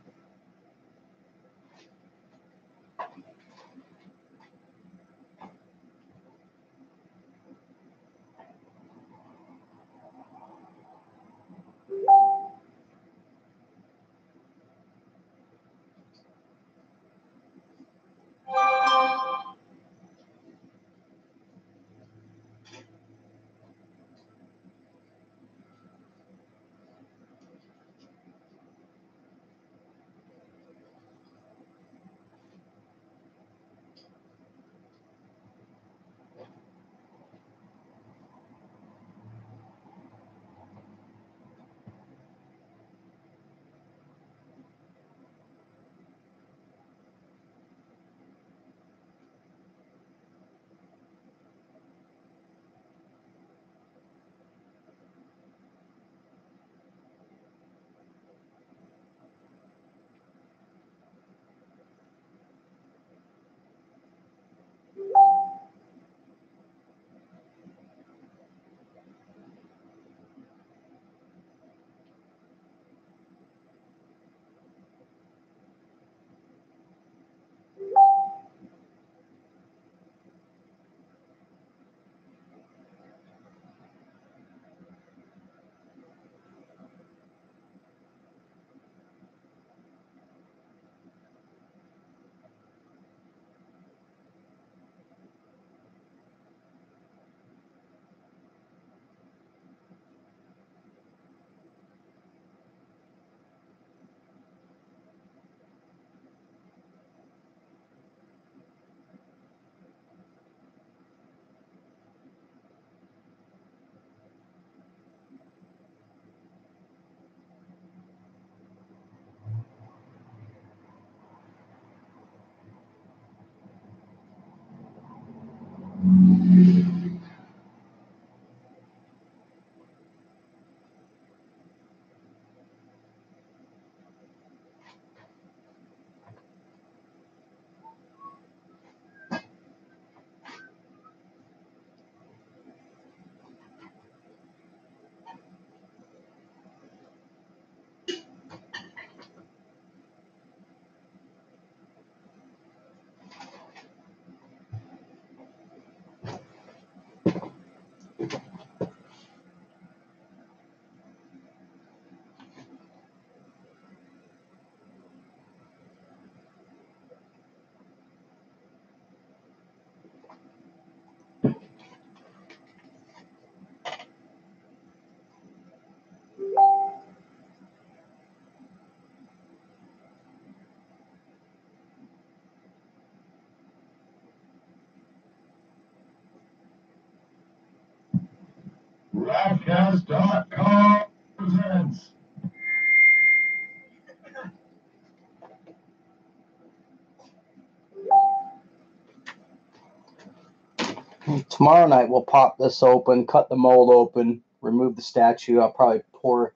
Tomorrow night we'll pop this open, cut the mold open, remove the statue. I'll probably pour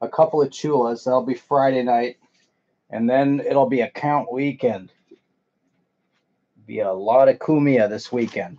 a couple of chulas. That'll be Friday night, and then it'll be a count weekend. Be a lot of Kumiya this weekend.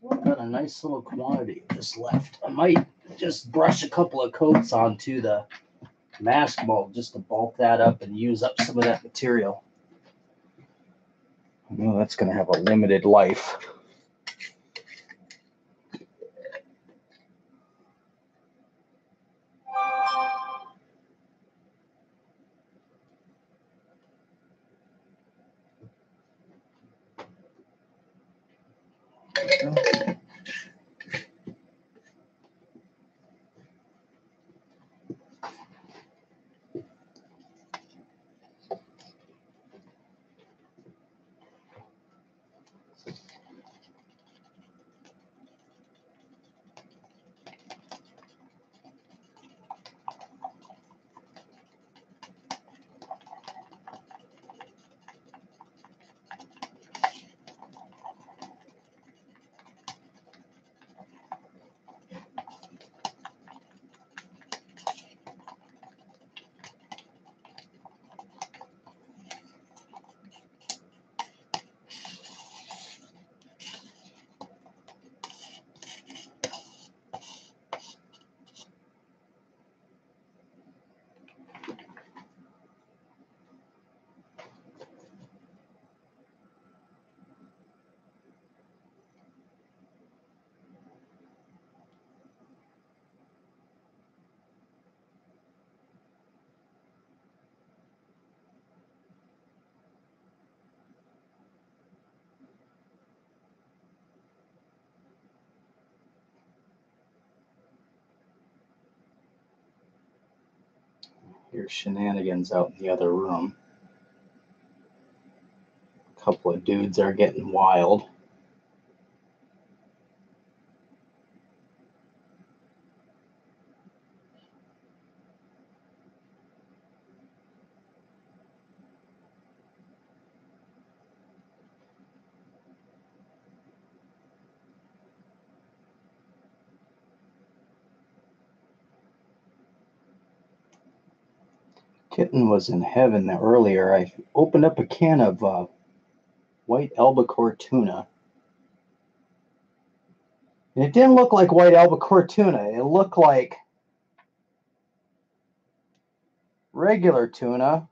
I've got a nice little quantity just left. I might just brush a couple of coats onto the mask mold just to bulk that up and use up some of that material. I know that's going to have a limited life. Here's shenanigans out in the other room. A couple of dudes are getting wild. Kitten was in heaven earlier. I opened up a can of white albacore tuna. And it didn't look like white albacore tuna. It looked like regular tuna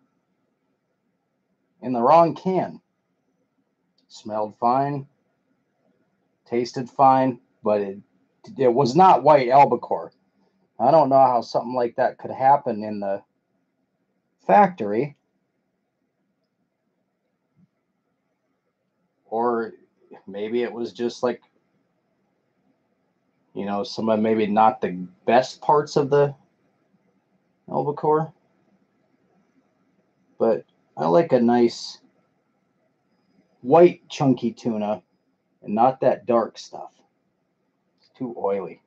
in the wrong can. Smelled fine, tasted fine, but it was not white albacore. I don't know how something like that could happen in the factory. Or maybe it was just like, you know, some of maybe not the best parts of the albacore. But I like a nice white chunky tuna and not that dark stuff. It's too oily.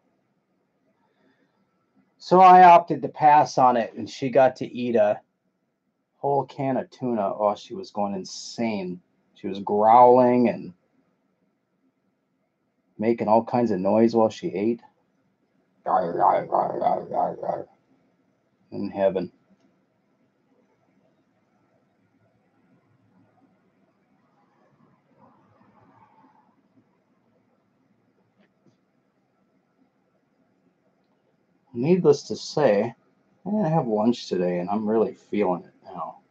So I opted to pass on it, and she got to eat a whole can of tuna. Oh, she was going insane. She was growling and making all kinds of noise while she ate. In heaven. Needless to say, I'm going to have lunch today, and I'm really feeling it now.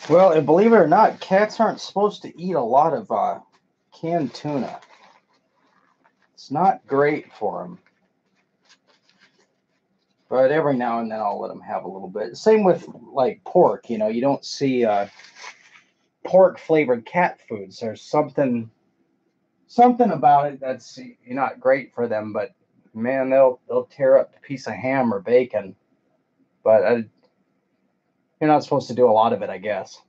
Well, and believe it or not, cats aren't supposed to eat a lot of canned tuna. It's not great for them. But every now and then I'll let them have a little bit. Same with like pork. You know, you don't see pork flavored cat foods. There's something about it that's not great for them. But man, they'll tear up a piece of ham or bacon. But you're not supposed to do a lot of it, I guess.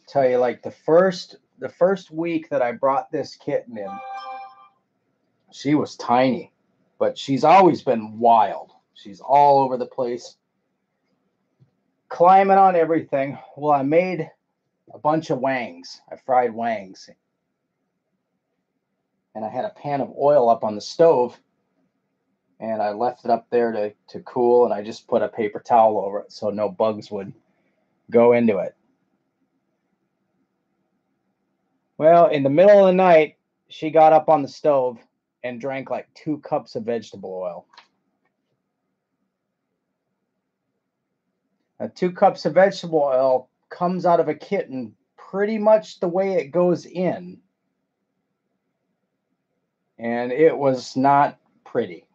Tell you, like the first week that I brought this kitten in, she was tiny, but she's always been wild. She's all over the place, climbing on everything. Well, I made a bunch of wangs. I fried wangs, and I had a pan of oil up on the stove, and I left it up there to cool, and I just put a paper towel over it so no bugs would go into it. Well, in the middle of the night, she got up on the stove and drank like 2 cups of vegetable oil. Now, 2 cups of vegetable oil comes out of a kitten pretty much the way it goes in. And it was not pretty.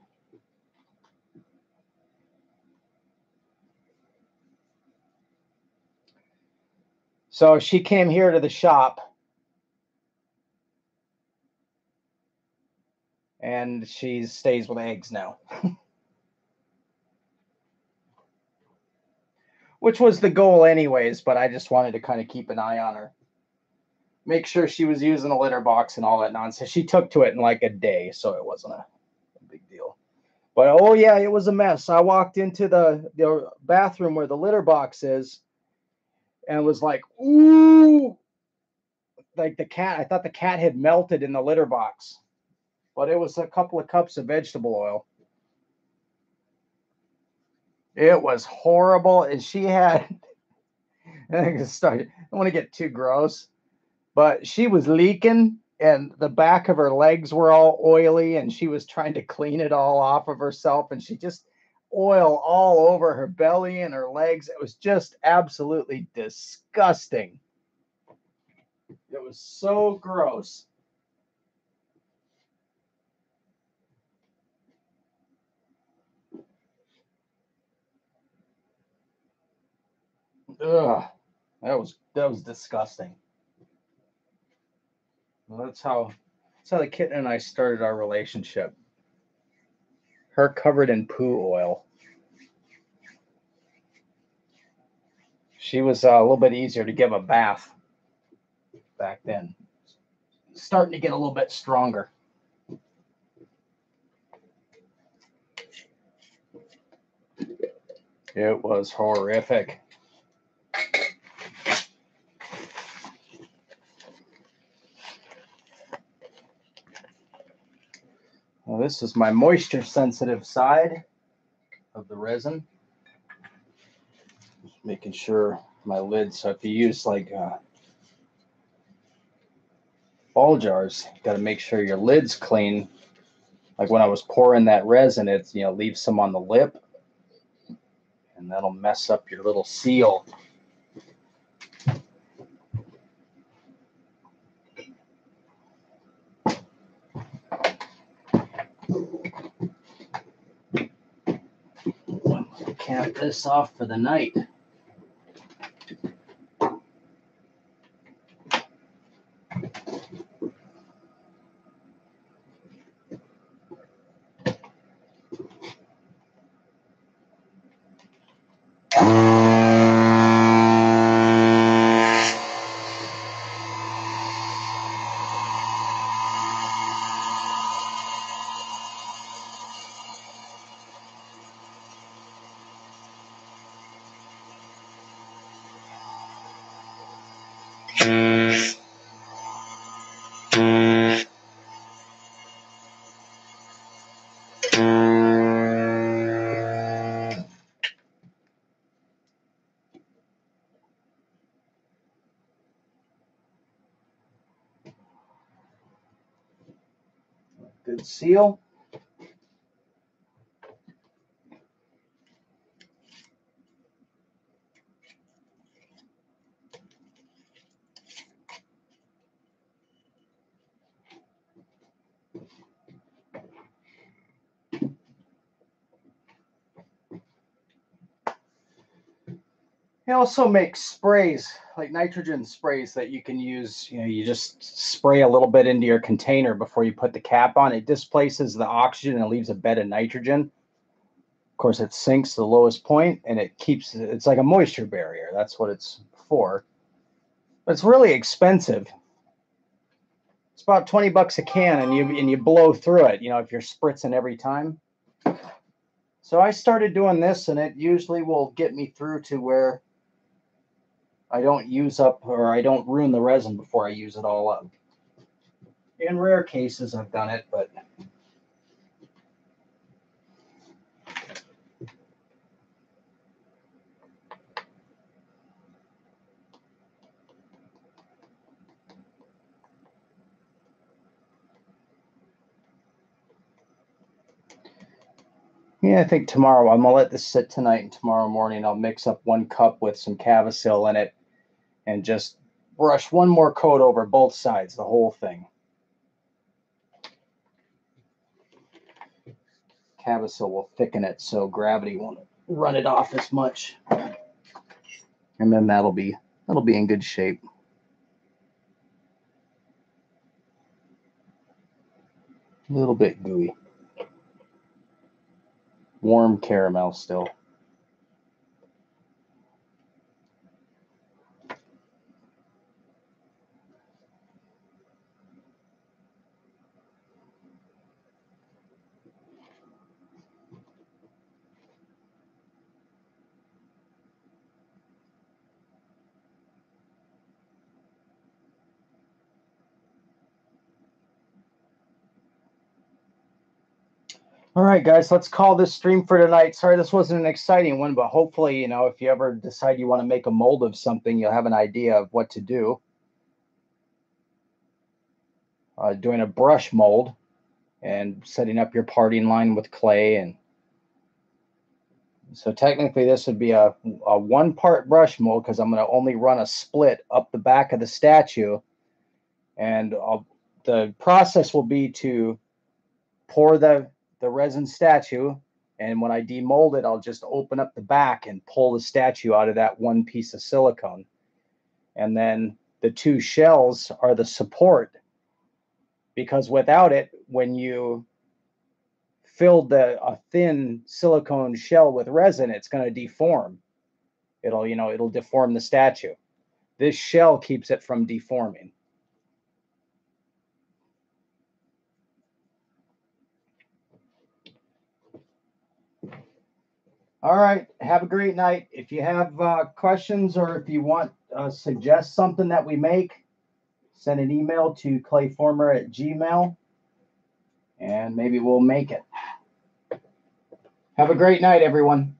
So she came here to the shop, and she stays with eggs now. Which was the goal anyways, but I just wanted to kind of keep an eye on her. Make sure she was using a litter box and all that nonsense. She took to it in like a day, so it wasn't a big deal. But oh yeah, it was a mess. I walked into the bathroom where the litter box is, and was like, ooh, like the cat. I thought the cat had melted in the litter box, but it was a couple of cups of vegetable oil. It was horrible, and she had. I don't want to get too gross, but she was leaking, and the back of her legs were all oily, and she was trying to clean it all off of herself, and she just oil all over her belly and her legs. It was just absolutely disgusting. It was so gross. Ugh, that was disgusting. Well, that's how the kitten and I started our relationship. Her covered in poo oil. She was a little bit easier to give a bath back then. Starting to get a little bit stronger. It was horrific. Well, this is my moisture sensitive side of the resin. Just making sure my lid. So if you use like ball jars, you got to make sure your lid's clean. Like when I was pouring that resin, it leaves some on the lip, and that'll mess up your little seal. Cap this off for the night. Good seal. They also make sprays, like nitrogen sprays that you can use. You know, you just spray a little bit into your container before you put the cap on. It displaces the oxygen and leaves a bed of nitrogen. Of course, it sinks to the lowest point and it keeps, it's like a moisture barrier. That's what it's for. But it's really expensive. It's about 20 bucks a can, and you blow through it, you know, if you're spritzing every time. So I started doing this, and it usually will get me through to where I don't use up, or I don't ruin the resin before I use it all up. In rare cases, I've done it, but yeah, I think tomorrow I'm gonna let this sit tonight, and tomorrow morning I'll mix up 1 cup with some Cavasil in it and just brush one more coat over both sides, the whole thing. Cavasil will thicken it so gravity won't run it off as much. And then that'll be in good shape. A little bit gooey. Warm caramel still. All right, guys, let's call this stream for tonight. Sorry, this wasn't an exciting one, but hopefully, you know, if you ever decide you want to make a mold of something, you'll have an idea of what to do. Doing a brush mold and setting up your parting line with clay. And so technically this would be a 1-part brush mold, because I'm going to only run a split up the back of the statue. And the process will be to pour the resin statue, and when I demold it, I'll just open up the back and pull the statue out of that one piece of silicone. And then the 2 shells are the support, because without it, when you filled a thin silicone shell with resin, it's going to deform. It'll deform the statue. This shell keeps it from deforming. All right. Have a great night. If you have questions, or if you want suggest something that we make, send an email to clayformer@gmail.com, and maybe we'll make it. Have a great night, everyone.